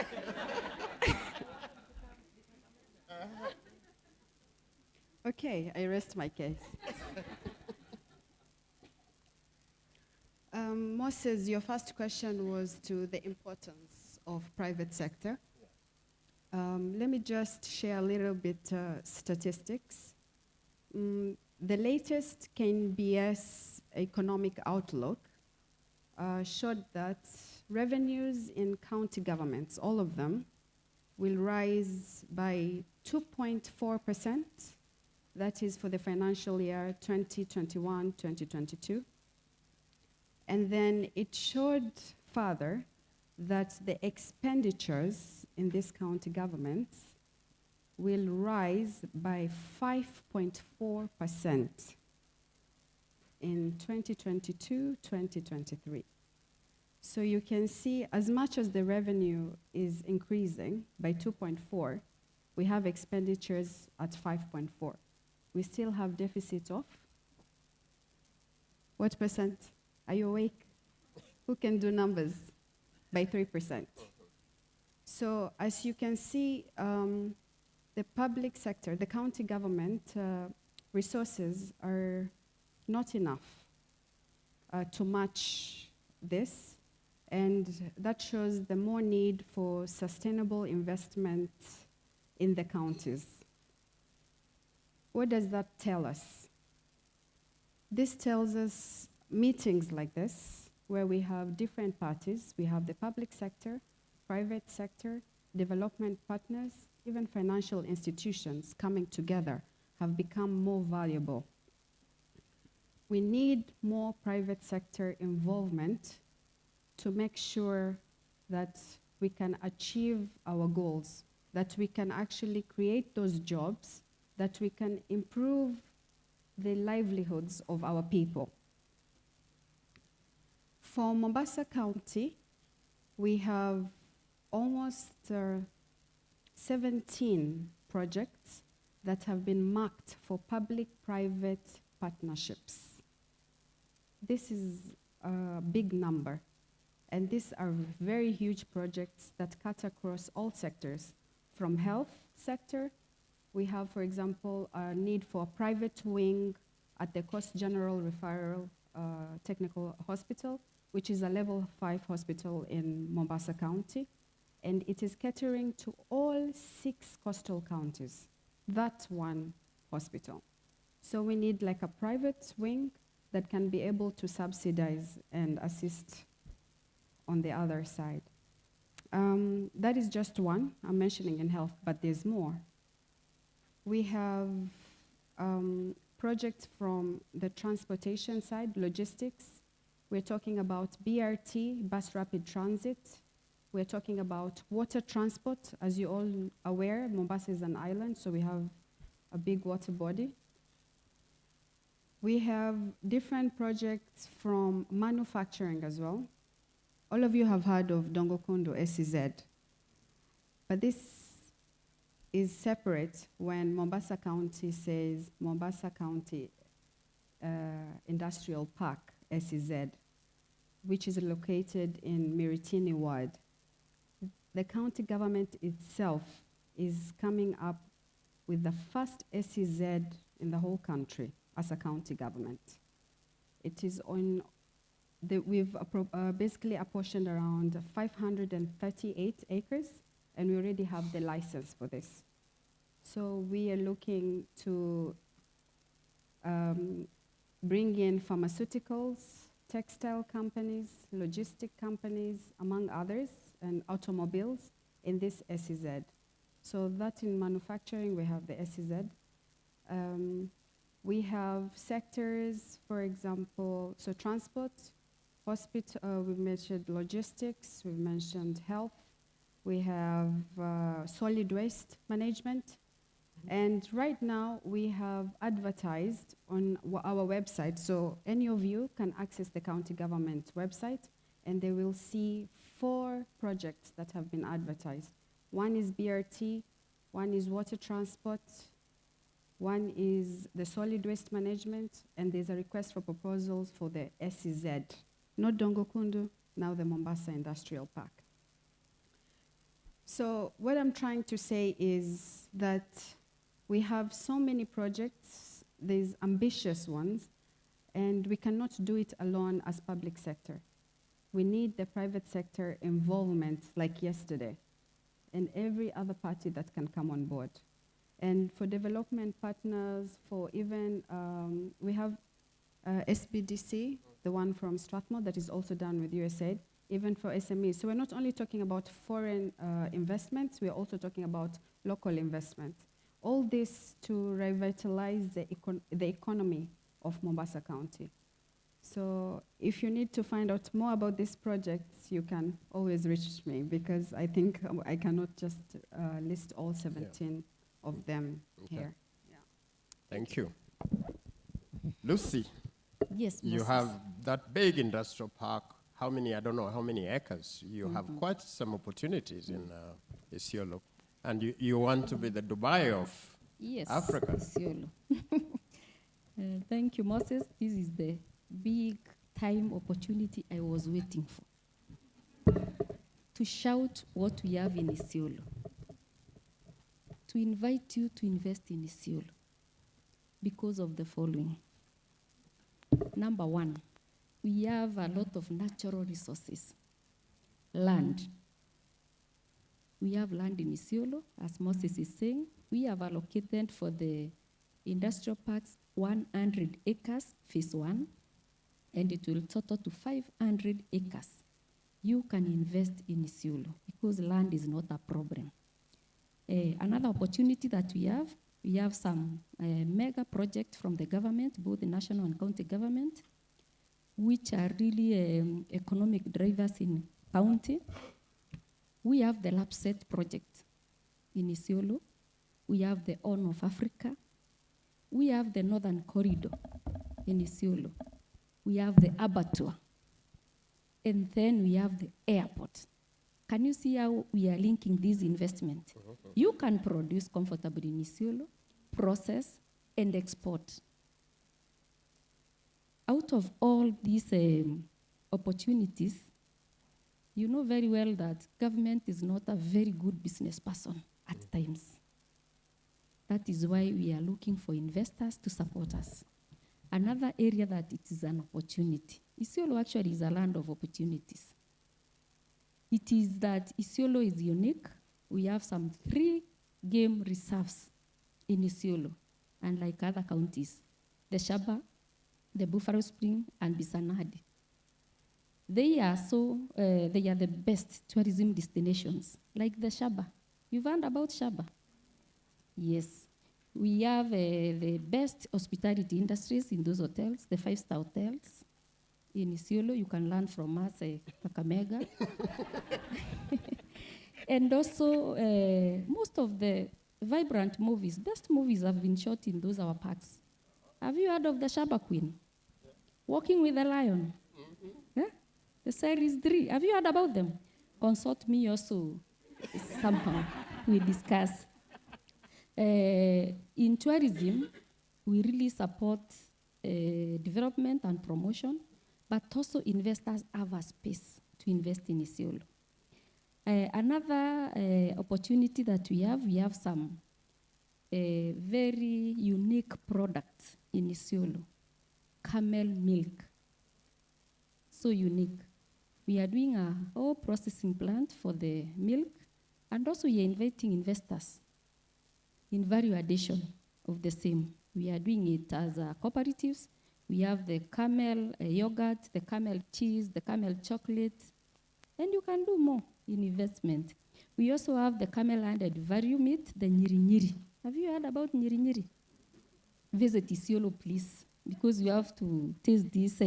Okay, I rest my case. Moses, your first question was to the importance of private sector. Let me just share a little bit statistics. The latest KNBS economic outlook showed that revenues in county governments, all of them, will rise by 2.4%. That is for the financial year 2021-2022. And then it showed further that the expenditures in this county governments will rise by 5.4% in 2022-2023. So you can see, as much as the revenue is increasing by 2.4, we have expenditures at 5.4. We still have deficit of what percent? Are you awake? Who can do numbers? By 3%. So as you can see, the public sector, the county government resources are not enough to match this, and that shows the more need for sustainable investment in the counties. What does that tell us? This tells us meetings like this, where we have different parties. We have the public sector, private sector, development partners, even financial institutions coming together have become more valuable. We need more private sector involvement to make sure that we can achieve our goals. that we can actually create those jobs, that we can improve the livelihoods of our people. For Mombasa County, we have almost 17 projects that have been marked for public-private partnerships. This is a big number, and these are very huge projects that cut across all sectors. From health sector, we have, for example, a need for a private wing at the Coast General Referral Technical Hospital, which is a level 5 hospital in Mombasa County, and it is catering to all 6 coastal counties, that one hospital. So we need like a private wing that can be able to subsidize and assist on the other side. That is just one I'm mentioning in health, but there's more. We have projects from the transportation side, logistics. We're talking about BRT, bus rapid transit. We're talking about water transport. As you're all aware, Mombasa is an island, so we have a big water body. We have different projects from manufacturing as well. All of you have heard of Dongo Kundu, SEZ. But this is separate when Mombasa County says Mombasa County Industrial Park, SEZ, which is located in Miritini Ward. The county government itself is coming up with the first SEZ in the whole country as a county government. It is on, we've basically apportioned around 538 acres, and we already have the license for this. So we are looking to bring in pharmaceuticals, textile companies, logistic companies, among others, and automobiles in this SEZ. So that in manufacturing, we have the SEZ. We have sectors, for example, so transport, hospital, we've mentioned logistics, we've mentioned health, we have solid waste management, and right now we have advertised on our website, so any of you can access the county government website, and they will see 4 projects that have been advertised. One is BRT, one is water transport, one is the solid waste management, and there's a request for proposals for the SEZ, not Dongo Kundu, now the Mombasa Industrial Park. So what I'm trying to say is that we have so many projects, these ambitious ones, and we cannot do it alone as public sector. We need the private sector involvement like yesterday, and every other party that can come on board. And for development partners, for even, we have SBDC, the one from Strathmore that is also done with USAID, even for SMEs. So we're not only talking about foreign investments, we're also talking about local investment. All this to revitalize the economy of Mombasa County. So if you need to find out more about these projects, you can always reach me, because I think I cannot just list all 17 of them here. Yeah. Thank you. Lucy, Yes, you Moses. have that big industrial park. How many, I don't know how many acres. You have quite some opportunities in Isiolo. And you want to be the Dubai of Africa. Isiolo. Thank you, Moses. This is the big time opportunity I was waiting for. To shout what we have in Isiolo. To invite you to invest in Isiolo because of the following. Number one, we have a lot of natural resources. Land. We have land in Isiolo, as Moses is saying. We have allocated for the industrial parks 100 acres, phase 1, and it will total to 500 acres. You can invest in Isiolo because land is not a problem. Another opportunity that we have some mega projects from the government, both the national and county government, which are really economic drivers in county. We have the LAPSET project. in Isiolo. We have the Horn of Africa. We have the Northern Corridor in Isiolo. We have the abattoir. And then we have the airport. Can you see how we are linking these investments? You can produce comfortably in Isiolo, process, and export. Out of all these opportunities, you know very well that government is not a very good business person at times. That is why we are looking for investors to support us. Another area that it is an opportunity. Isiolo actually is a land of opportunities. It is that Isiolo is unique. We have some 3 game reserves in Isiolo, unlike other counties, the Shaba, the Buffalo Spring, and Bisanadi. They are the best tourism destinations, like the Shaba. You've heard about Shaba? Yes. We have the best hospitality industries in those hotels, the 5-star hotels. In Isiolo, you can learn from us, Kakamega. And also, most of the vibrant movies, best movies have been shot in those our parks. Have you heard of the Shaba Queen? Yeah. Walking with the Lion? Mm-hmm. Yeah? The series 3. Have you heard about them? Consult me also. Somehow we discuss. In tourism, we really support development and promotion, but also investors have a space to invest in Isiolo. Another opportunity that we have some very unique products in Isiolo. Camel milk. So unique. We are doing a whole processing plant for the milk, and also we are inviting investors in value addition of the same. We are doing it as cooperatives. We have the camel yogurt, the camel cheese, the camel chocolate, and you can do more in investment. We also have the camel-handed value meat, the nyiri nyiri. Have you heard about nyiri nyiri? Visit Isiolo, please, because you have to taste these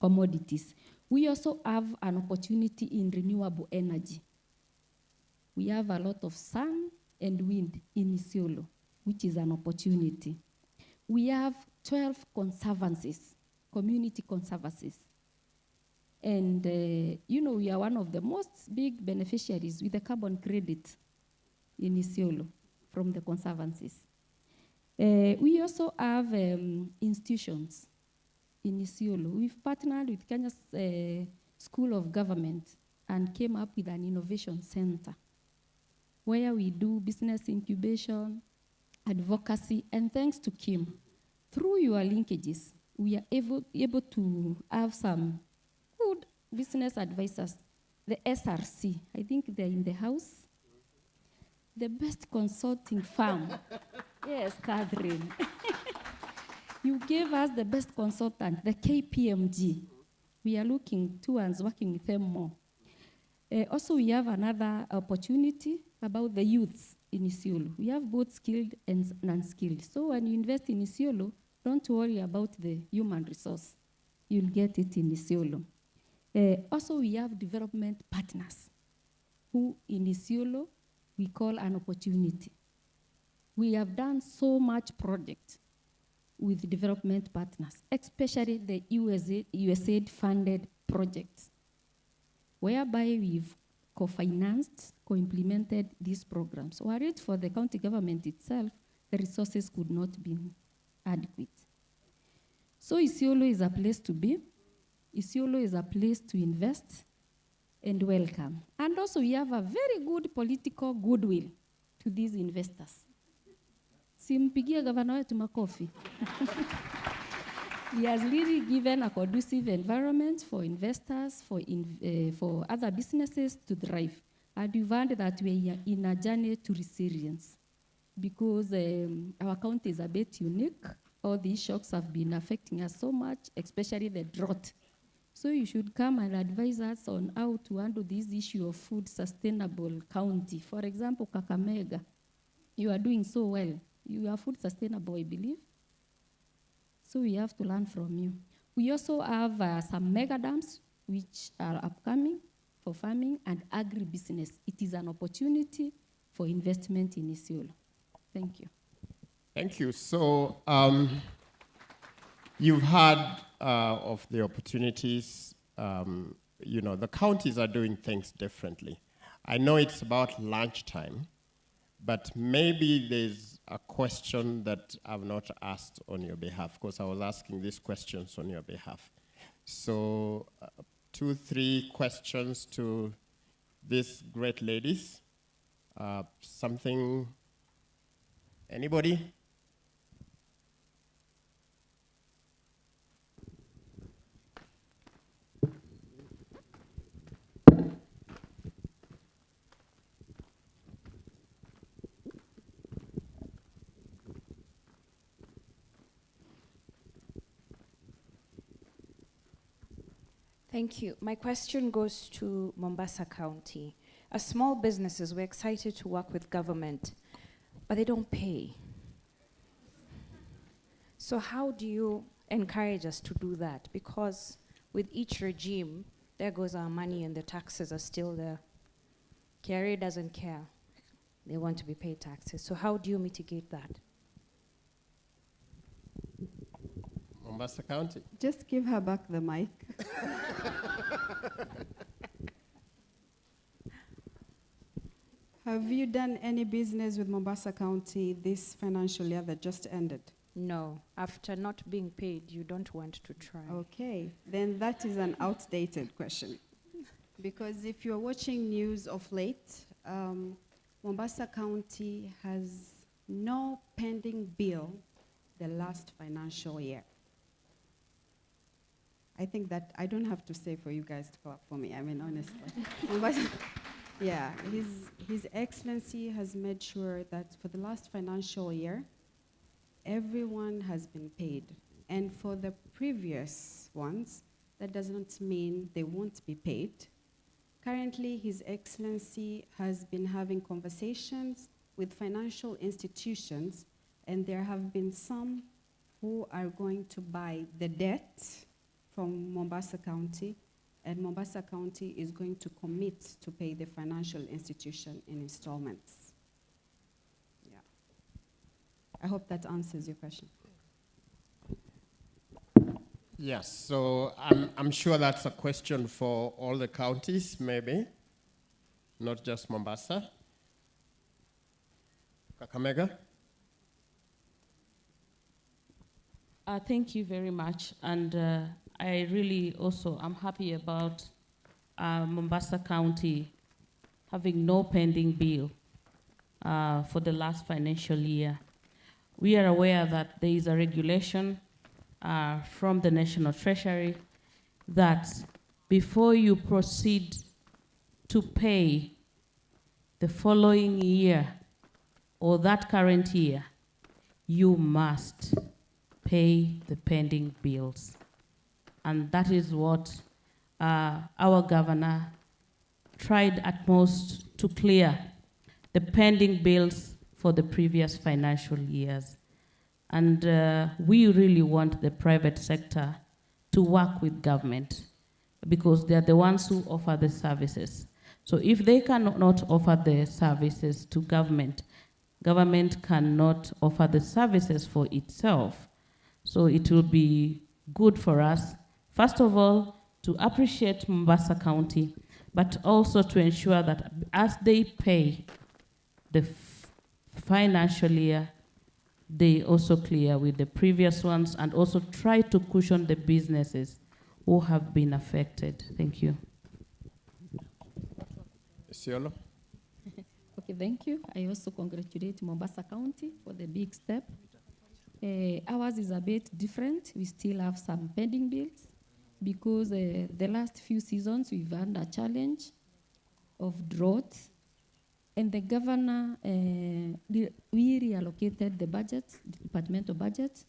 commodities. We also have an opportunity in renewable energy. We have a lot of sun and wind in Isiolo, which is an opportunity. We have 12 conservancies, community conservancies. And, we are one of the most big beneficiaries with the carbon credit in Isiolo from the conservancies. We also have institutions in Isiolo. We've partnered with Kenya's School of Government and came up with an innovation center where we do business incubation, advocacy, and thanks to Kim, through your linkages, we are able to have some good business advisors. The SRC, I think they're in the house. The best consulting firm. Yes, Catherine. You gave us the best consultant, the KPMG. We are looking towards working with them more. Also, we have another opportunity about the youths in Isiolo. We have both skilled and non-skilled. So when you invest in Isiolo, don't worry about the human resource. You'll get it in Isiolo. Also, we have development partners who in Isiolo we call an opportunity. We have done so much project with development partners, especially the USAID funded projects, whereby we've co-financed, co-implemented these programs. Were it for the county government itself, the resources could not be adequate. So Isiolo is a place to be. Isiolo is a place to invest and welcome. And also we have a very good political goodwill to these investors. Simpigia Governor wetu makofi. He has really given a conducive environment for investors, for other businesses to thrive. And we've learned that we are in a journey to resilience because our county is a bit unique. All these shocks have been affecting us so much, especially the drought. So you should come and advise us on how to handle this issue of food sustainable county. For example, Kakamega, you are doing so well. You are food sustainable, I believe. So we have to learn from you. We also have some mega dams which are upcoming for farming and agribusiness. It is an opportunity for investment in Isiolo. Thank you. Thank you. So you've heard of the opportunities. You know, the counties are doing things differently. I know it's about lunchtime, but maybe there's a question that I've not asked on your behalf, because I was asking these questions on your behalf. So 2, 3 questions to these great ladies. Something, anybody? Thank you. My question goes to Mombasa County. As small businesses, we're excited to work with government, but they don't pay. So how do you encourage us to do that? Because with each regime, there goes our money and the taxes are still there. KRA doesn't care. They want to be paid taxes. So how do you mitigate that? Mombasa County. Just give her back the mic. Have you done any business with Mombasa County this financial year that just ended? No. After not being paid, you don't want to try. Okay, then that is an outdated question. Because if you're watching news of late, Mombasa County has no pending bill the last financial year. I think that I don't have to say for you guys to clap for me, I mean, honestly. Yeah, His Excellency has made sure that for the last financial year, everyone has been paid. And for the previous ones, that doesn't mean they won't be paid. Currently, His Excellency has been having conversations with financial institutions, and there have been some who are going to buy the debt from Mombasa County, and Mombasa County is going to commit to pay the financial institution in installments. Yeah. I hope that answers your question. Yes, so I'm sure that's a question for all the counties, maybe, not just Mombasa. Kakamega? Thank you very much. And I really also, I'm happy about Mombasa County having no pending bill for the last financial year. We are aware that there is a regulation from the National Treasury that before you proceed to pay the following year or that current year, you must pay the pending bills. And that is what our governor tried at most to clear the pending bills for the previous financial years. And we really want the private sector to work with government because they're the ones who offer the services. So if they cannot offer the services to government, government cannot offer the services for itself. So it will be good for us, first of all, to appreciate Mombasa County, but also to ensure that as they pay the financial year, they also clear with the previous ones and also try to cushion the businesses who have been affected. Thank you. Isiolo? Okay, thank you. I also congratulate Mombasa County for the big step. Ours is a bit different. We still have some pending bills because the last few seasons we've had a challenge of drought. And the governor, we reallocated the budget, the departmental budget,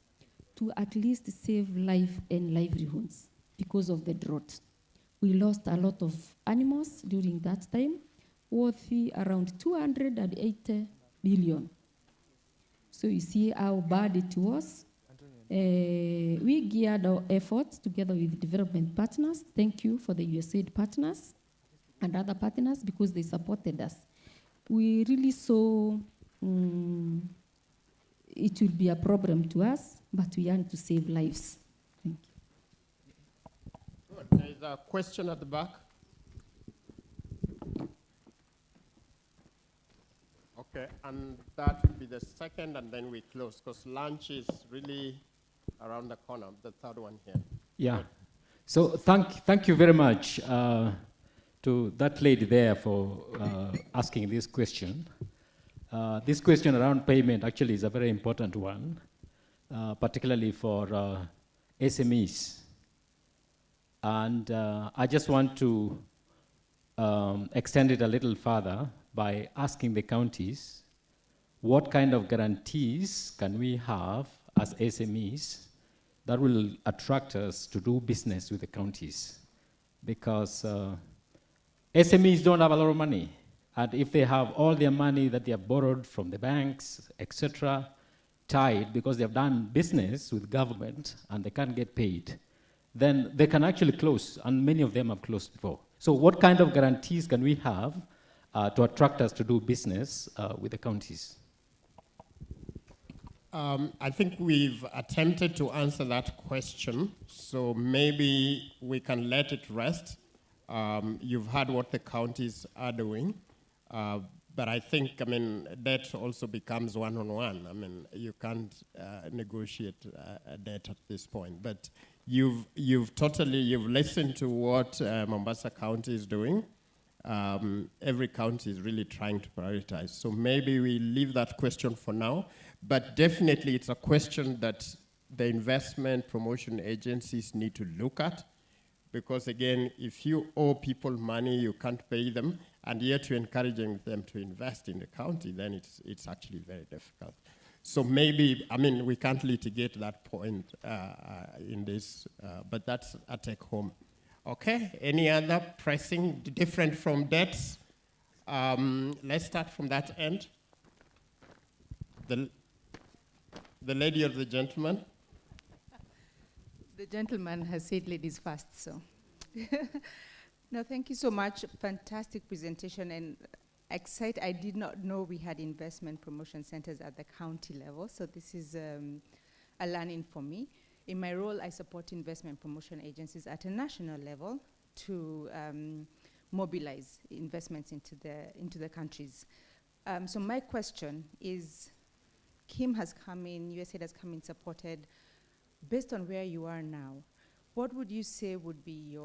to at least save life and livelihoods because of the drought. We lost a lot of animals during that time, worth around 280 billion. So you see how bad it was. We geared our efforts together with development partners. Thank you for the USAID partners and other partners because they supported us. we really saw it will be a problem to us, but we want to save lives. Thank you. Good. There is a question at the back. Okay, and that will be the second, and then we close, because lunch is really around the corner, the third one here. Yeah. Good. So thank you very much to that lady there for asking this question. This question around payment actually is a very important one, particularly for SMEs. And I just want to extend it a little further by asking the counties, what kind of guarantees can we have as SMEs that will attract us to do business with the counties? Because SMEs don't have a lot of money. And if they have all their money that they have borrowed from the banks, etc., tied because they have done business with government and they can't get paid, then they can actually close, and many of them have closed before. So what kind of guarantees can we have to attract us to do business with the counties? I think we've attempted to answer that question, so maybe we can let it rest. You've heard what the counties are doing, but I think, debt also becomes one-on-one. You can't negotiate a debt at this point, but you've listened to what Mombasa County is doing. Every county is really trying to prioritize. So maybe we leave that question for now, but definitely it's a question that the investment promotion agencies need to look at, because again, if you owe people money, you can't pay them, and yet you're encouraging them to invest in the county, then it's actually very difficult. So maybe, we can't litigate that point in this, but that's a take home. Okay, any other pressing, different from debts? Let's start from that end. The lady or the gentleman? The gentleman has said ladies first, so. No, thank you so much. Fantastic presentation, and excited. I did not know we had investment promotion centers at the county level, so this is a learning for me. In my role, I support investment promotion agencies at a national level to mobilize investments into the countries. So my question is, Kim has come in, USAID has come in, supported. Based on where you are now, what would you say would be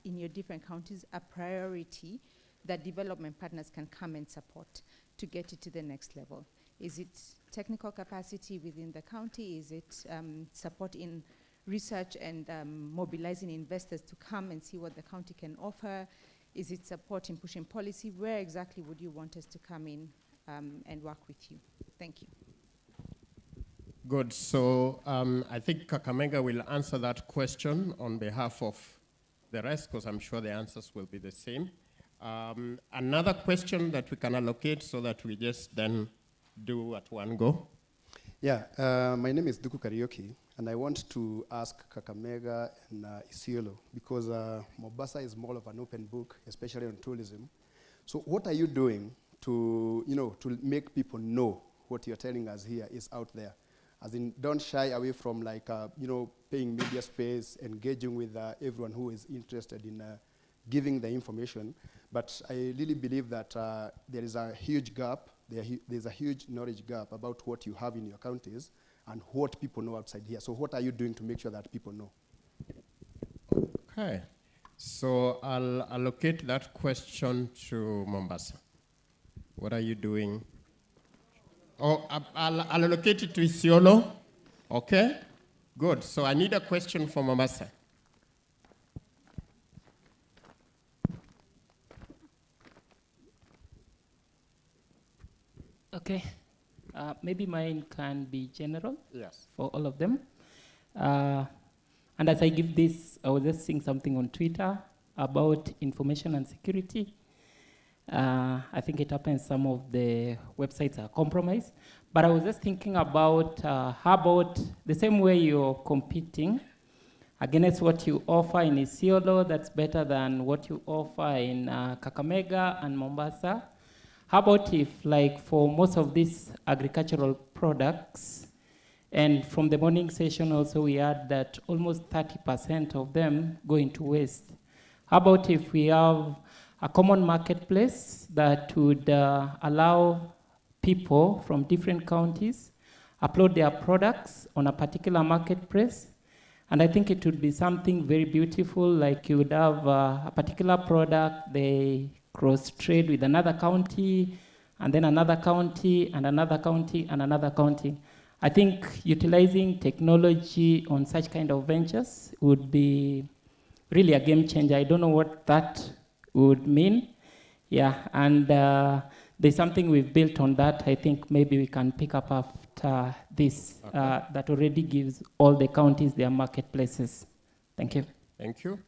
in your different counties, a priority that development partners can come and support to get it to the next level? Is it technical capacity within the county? Is it support in research and mobilizing investors to come and see what the county can offer? Is it support in pushing policy? Where exactly would you want us to come in and work with you? Thank you. Good. So I think Kakamega will answer that question on behalf of the rest, because I'm sure the answers will be the same. Another question that we can allocate so that we just then do at one go. Yeah, my name is Duku Karaoke, and I want to ask Kakamega and Isiolo, because Mombasa is more of an open book, especially on tourism. So what are you doing to make people know what you're telling us here is out there? As in, don't shy away from paying media space, engaging with everyone who is interested in giving the information. But I really believe that there is a huge gap. There's a huge knowledge gap about what you have in your counties and what people know outside here. So what are you doing to make sure that people know? Okay. So I'll allocate that question to Mombasa. What are you doing? Oh, I'll allocate it to Isiolo. Okay? Good. So I need a question from Mombasa. Okay. Maybe mine can be general. Yes. For all of them. And as I give this, I was just seeing something on Twitter about information and security. I think it happens some of the websites are compromised. But I was just thinking about how about the same way you're competing against what you offer in Isiolo that's better than what you offer in Kakamega and Mombasa. How about if, like, for most of these agricultural products, and from the morning session also we had that almost 30% of them go into waste. How about if we have a common marketplace that would allow people from different counties upload their products on a particular marketplace? And I think it would be something very beautiful, like you would have a particular product, they cross-trade with another county, and then another county, and another county, and another county. I think utilizing technology on such kind of ventures would be really a game changer. I don't know what that would mean. Yeah, and there's something we've built on that. I think maybe we can pick up after this, that already gives all the counties their marketplaces. Thank you. Thank you.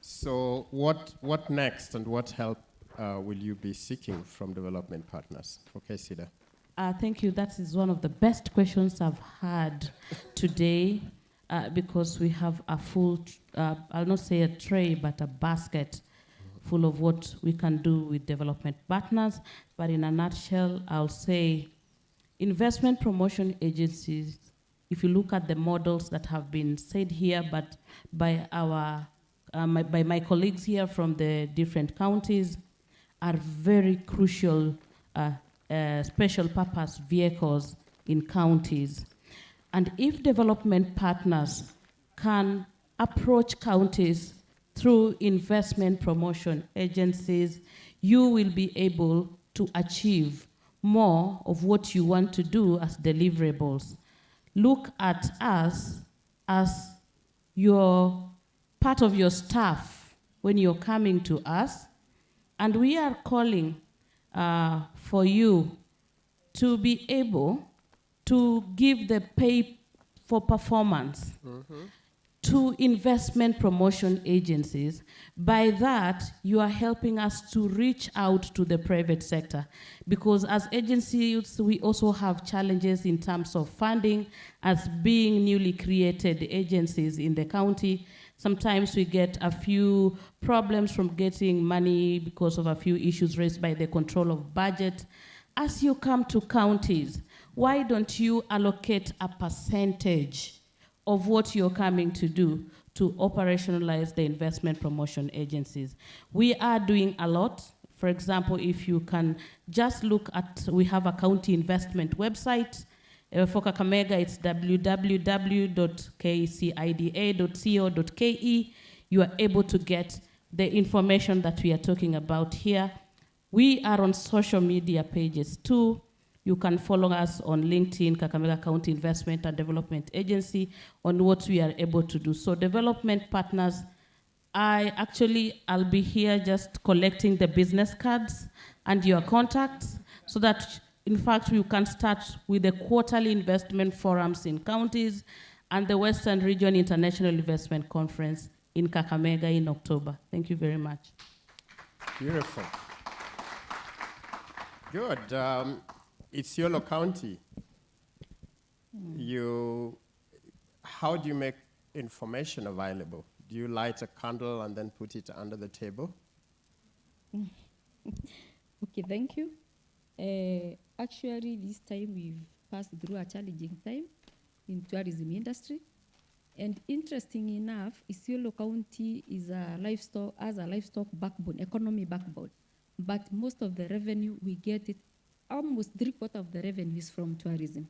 So what next and what help will you be seeking from development partners? Okay, Sida. Thank you. That is one of the best questions I've had today, because we have a full, I'll not say a tray, but a basket full of what we can do with development partners. But in a nutshell, I'll say investment promotion agencies, if you look at the models that have been said here, but by by my colleagues here from the different counties, are very crucial special purpose vehicles in counties. And if development partners can approach counties through investment promotion agencies, you will be able to achieve more of what you want to do as deliverables. Look at us as your part of your staff when you're coming to us, and we are calling for you to be able to give the pay for performance to investment promotion agencies. By that, you are helping us to reach out to the private sector, because as agencies, we also have challenges in terms of funding. As being newly created agencies in the county, sometimes we get a few problems from getting money because of a few issues raised by the control of budget. As you come to counties, why don't you allocate a percentage of what you're coming to do to operationalize the investment promotion agencies? We are doing a lot. For example, if you can just look at, we have a county investment website. For Kakamega, it's www.kcida.co.ke. You are able to get the information that we are talking about here. We are on social media pages too. You can follow us on LinkedIn, Kakamega County Investment and Development Agency, on what we are able to do. So development partners, I'll be here just collecting the business cards and your contacts, so that in fact we can start with the quarterly investment forums in counties and the Western Region International Investment Conference in Kakamega in October. Thank you very much. Beautiful. Good. Isiolo County, how do you make information available? Do you light a candle and then put it under the table? Okay, thank you. Actually, this time we've passed through a challenging time in tourism industry. And interesting enough, Isiolo County has a livestock backbone, economy backbone. But most of the revenue, we get it, almost 3/4 of the revenue is from tourism.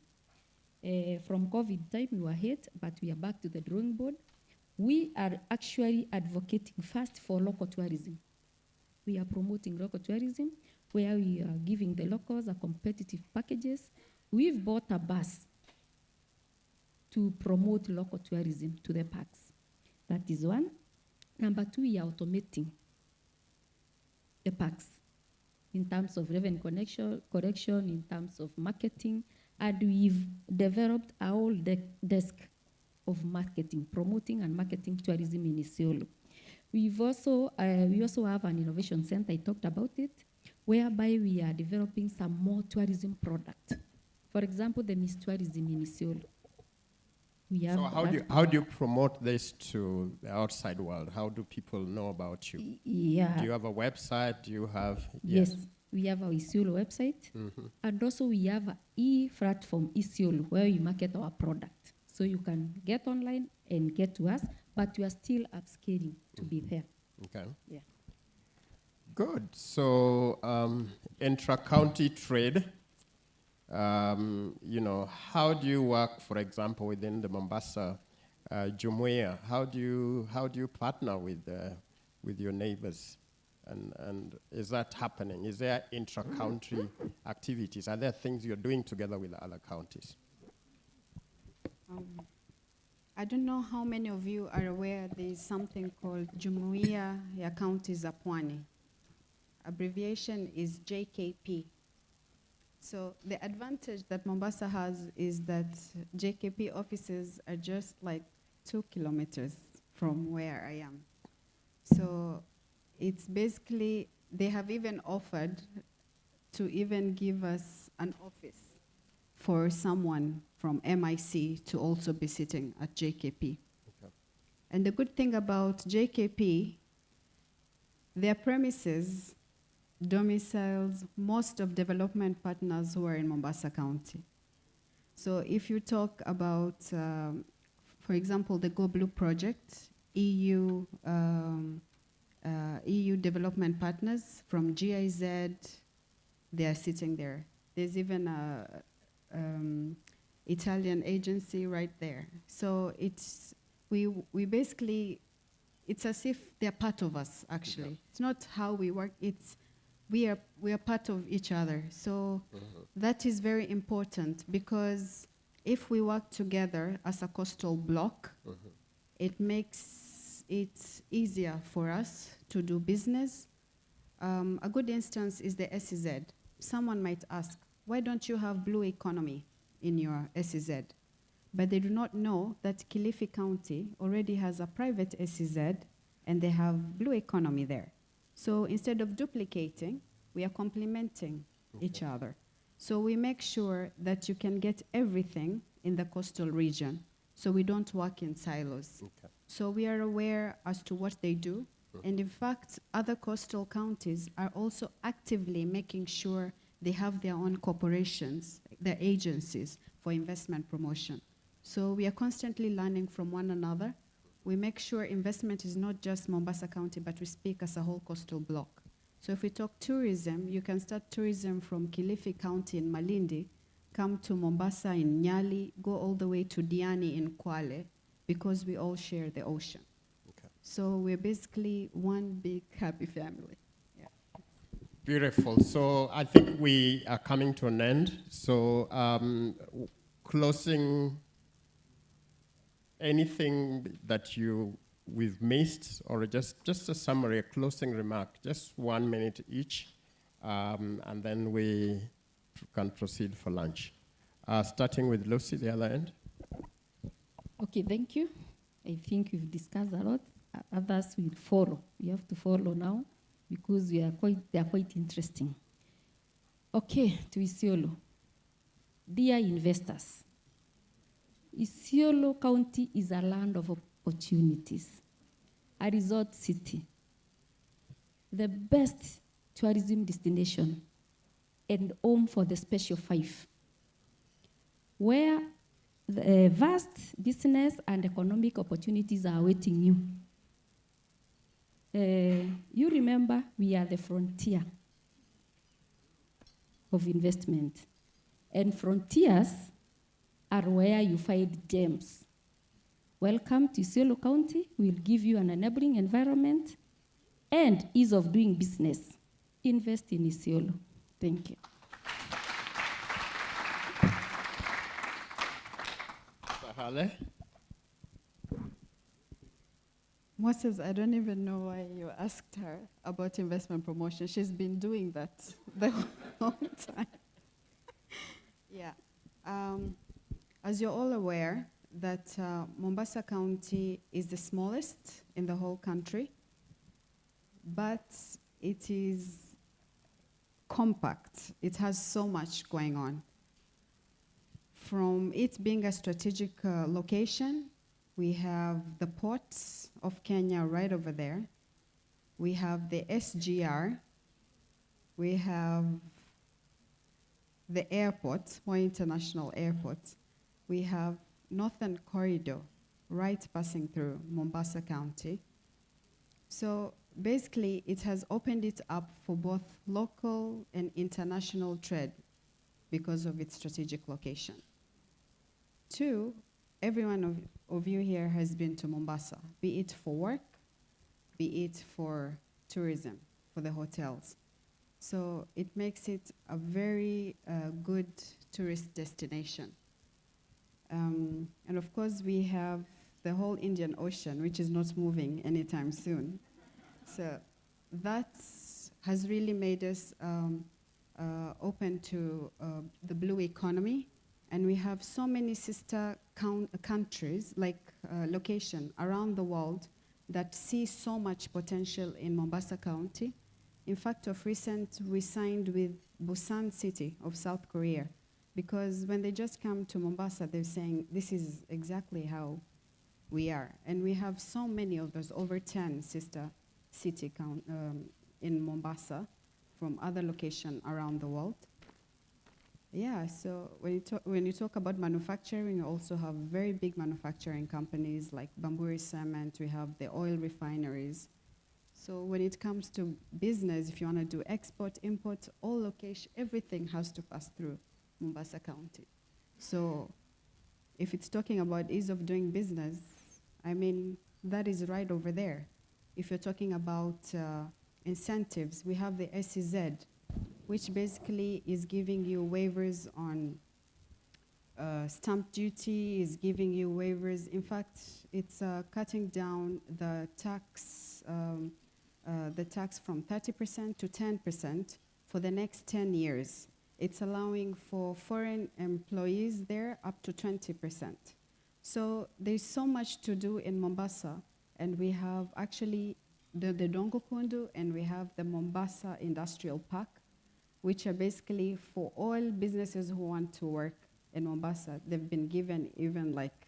From COVID time, we were hit, but we are back to the drawing board. We are actually advocating first for local tourism. We are promoting local tourism, where we are giving the locals a competitive packages. We've bought a bus to promote local tourism to the parks. That is one. Number two, we are automating the parks in terms of revenue correction, in terms of marketing, and we've developed a whole desk of marketing, promoting and marketing tourism in Isiolo. We also have an innovation center, I talked about it, whereby we are developing some more tourism products. For example, the Miss Tourism in Isiolo. So how do you promote this to the outside world? How do people know about you? Yeah. Do you have a website? Do you have... Yes. We have our Isiolo website. And also we have an e-platform, Isiolo, where we market our product. So you can get online and get to us, but we are still upscaling to be there. Okay. Yeah. Good. So intra-county trade, you know, how do you work, for example, within the Mombasa Jumuiya? How do you partner with your neighbors? And is that happening? Is there intra-country activities? Are there things you're doing together with other counties? I don't know how many of you are aware there is something called Jumuiya ya Kaunti za Pwani. Abbreviation is JKP. So the advantage that Mombasa has is that JKP offices are just like 2 kilometers from where I am. So it's basically, they have even offered to even give us an office for someone from MIC to also be sitting at JKP. Okay. And the good thing about JKP, their premises domiciles most of development partners who are in Mombasa County. So if you talk about, for example, the Go Blue project, EU development partners from GIZ, they are sitting there. There's even a Italian agency right there. So we basically, it's as if they're part of us, actually. Yeah. It's not how we work, it's we are part of each other. So that is very important, because if we work together as a coastal block, it makes it easier for us to do business. A good instance is the SEZ. Someone might ask, why don't you have blue economy in your SEZ? But they do not know that Kilifi County already has a private SEZ and they have blue economy there. So instead of duplicating, we are complementing each other. So we make sure that you can get everything in the coastal region, so we don't work in silos. Okay. So we are aware as to what they do, and in fact, other coastal counties are also actively making sure they have their own corporations, their agencies for investment promotion. So we are constantly learning from one another. We make sure investment is not just Mombasa County, but we speak as a whole coastal block. So if we talk tourism, you can start tourism from Kilifi County in Malindi, come to Mombasa in Nyali, go all the way to Diani in Kwale, because we all share the ocean. Okay. So we're basically one big happy family. Yeah. Beautiful. So I think we are coming to an end. So closing, anything that we've missed, or just a summary, a closing remark, just 1 minute each, and then we can proceed for lunch. Starting with Lucy, the other end. Okay, thank you. I think we've discussed a lot. Others will follow. We have to follow now, because they are quite interesting. Okay, to Isiolo. Dear investors, Isiolo County is a land of opportunities, a resort city, the best tourism destination, and home for the Special 5, where the vast business and economic opportunities are awaiting you. You remember, we are the frontier of investment, and frontiers are where you find gems. Welcome to Isiolo County. We'll give you an enabling environment and ease of doing business. Invest in Isiolo. Thank you. Sahale? Moses, I don't even know why you asked her about investment promotion. She's been doing that the whole time. Yeah. As you're all aware, that Mombasa County is the smallest in the whole country, but it is compact. It has so much going on. From it being a strategic location, we have the ports of Kenya right over there. We have the SGR. We have the airport, Moi International Airport. We have Northern Corridor, right passing through Mombasa County. So basically, it has opened it up for both local and international trade because of its strategic location. Two, every one of you here has been to Mombasa, be it for work, be it for tourism, for the hotels. So it makes it a very good tourist destination. And of course, we have the whole Indian Ocean, which is not moving anytime soon. So that has really made us open to the blue economy. And we have so many sister countries, like location around the world, that see so much potential in Mombasa County. In fact, of recent, we signed with Busan City of South Korea, because when they just come to Mombasa, they're saying, this is exactly how we are. And we have so many of those, over 10 sister city in Mombasa from other locations around the world. Yeah, so when you talk about manufacturing, you also have very big manufacturing companies like Bamburi Cement, we have the oil refineries. So when it comes to business, if you want to do export, import, all location, everything has to pass through Mombasa County. So if it's talking about ease of doing business, I mean, that is right over there. If you're talking about incentives, we have the SEZ, which basically is giving you waivers on stamp duty, is giving you waivers. In fact, it's cutting down the tax from 30% to 10% for the next 10 years. It's allowing for foreign employees there up to 20%. So there's so much to do in Mombasa, and we have actually the Dongo Kundu, and we have the Mombasa Industrial Park, which are basically for all businesses who want to work in Mombasa. They've been given even like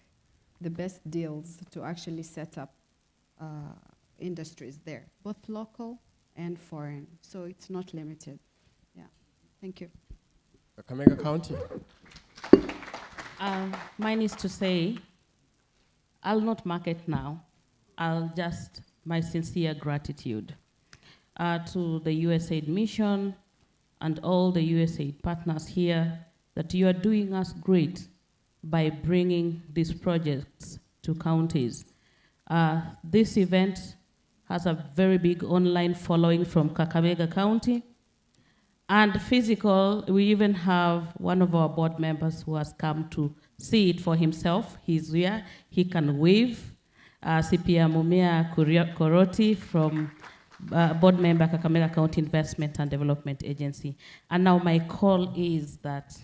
the best deals to actually set up industries there, both local and foreign. So it's not limited. Yeah, thank you. Kakamega County. Mine is to say, I'll not market now. I'll just, my sincere gratitude to the USAID mission and all the USAID partners here, that you are doing us great by bringing these projects to counties. This event has a very big online following from Kakamega County. And physical, we even have one of our board members who has come to see it for himself. He's here, he can wave. CPA Mumia Koroti from board member, Kakamega County Investment and Development Agency. And now my call is that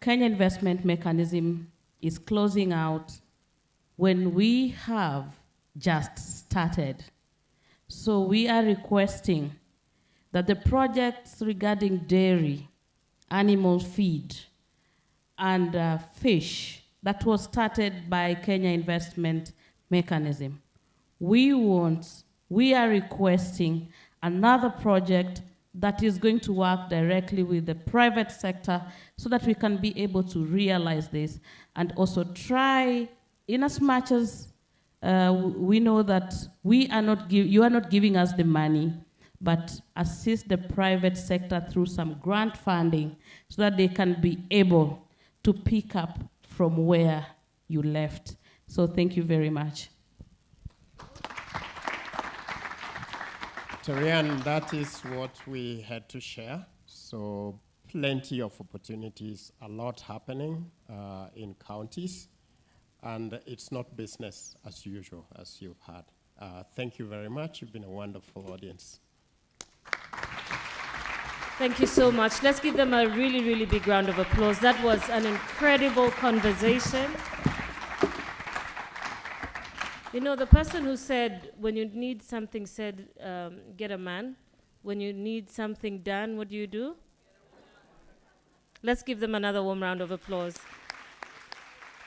Kenya Investment Mechanism is closing out when we have just started. So we are requesting that the projects regarding dairy, animal feed, and fish that was started by Kenya Investment Mechanism, we are requesting another project that is going to work directly with the private sector so that we can be able to realize this and also try, in as much as we know that you are not giving us the money, but assist the private sector through some grant funding so that they can be able to pick up from where you left. So thank you very much. Terian, that is what we had to share. So plenty of opportunities, a lot happening in counties, and it's not business as usual, as you've had. Thank you very much. You've been a wonderful audience. Thank you so much. Let's give them a really, really big round of applause. That was an incredible conversation. You know, the person who said, when you need something said, get a man. When you need something done, what do? Let's give them another warm round of applause.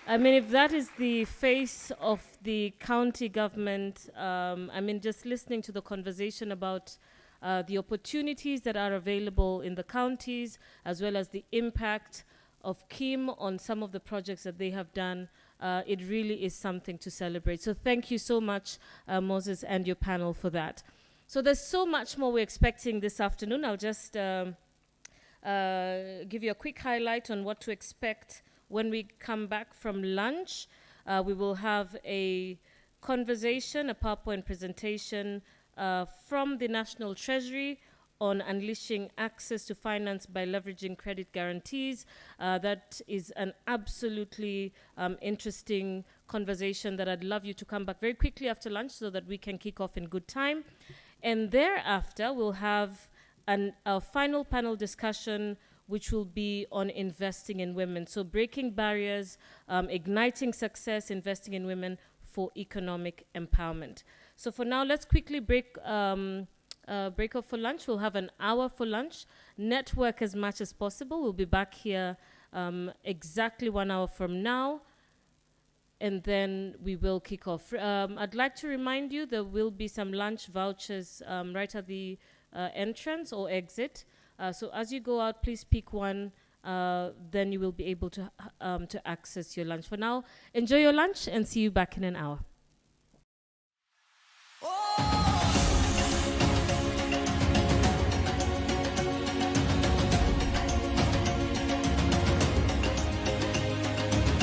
I mean, if that is the face of the county government, I mean, just listening to the conversation about the opportunities that are available in the counties, as well as the impact of Kim on some of the projects that they have done. It really is something to celebrate. So thank you so much, Moses, and your panel for that. So there's so much more we're expecting this afternoon. I'll just give you a quick highlight on what to expect when we come back from lunch. We will have a conversation, a PowerPoint presentation from the National Treasury on unleashing access to finance by leveraging credit guarantees. That is an absolutely interesting conversation that I'd love you to come back very quickly after lunch so that we can kick off in good time. And thereafter, we'll have a final panel discussion which will be on investing in women. So breaking barriers, igniting success, investing in women for economic empowerment. So for now, let's quickly break off for lunch. We'll have an hour for lunch. Network as much as possible. We'll be back here exactly 1 hour from now, and then we will kick off. I'd like to remind you there will be some lunch vouchers right at the entrance or exit. So as you go out, please pick one. Then you will be able to access your lunch. For now, enjoy your lunch and see you back in an hour.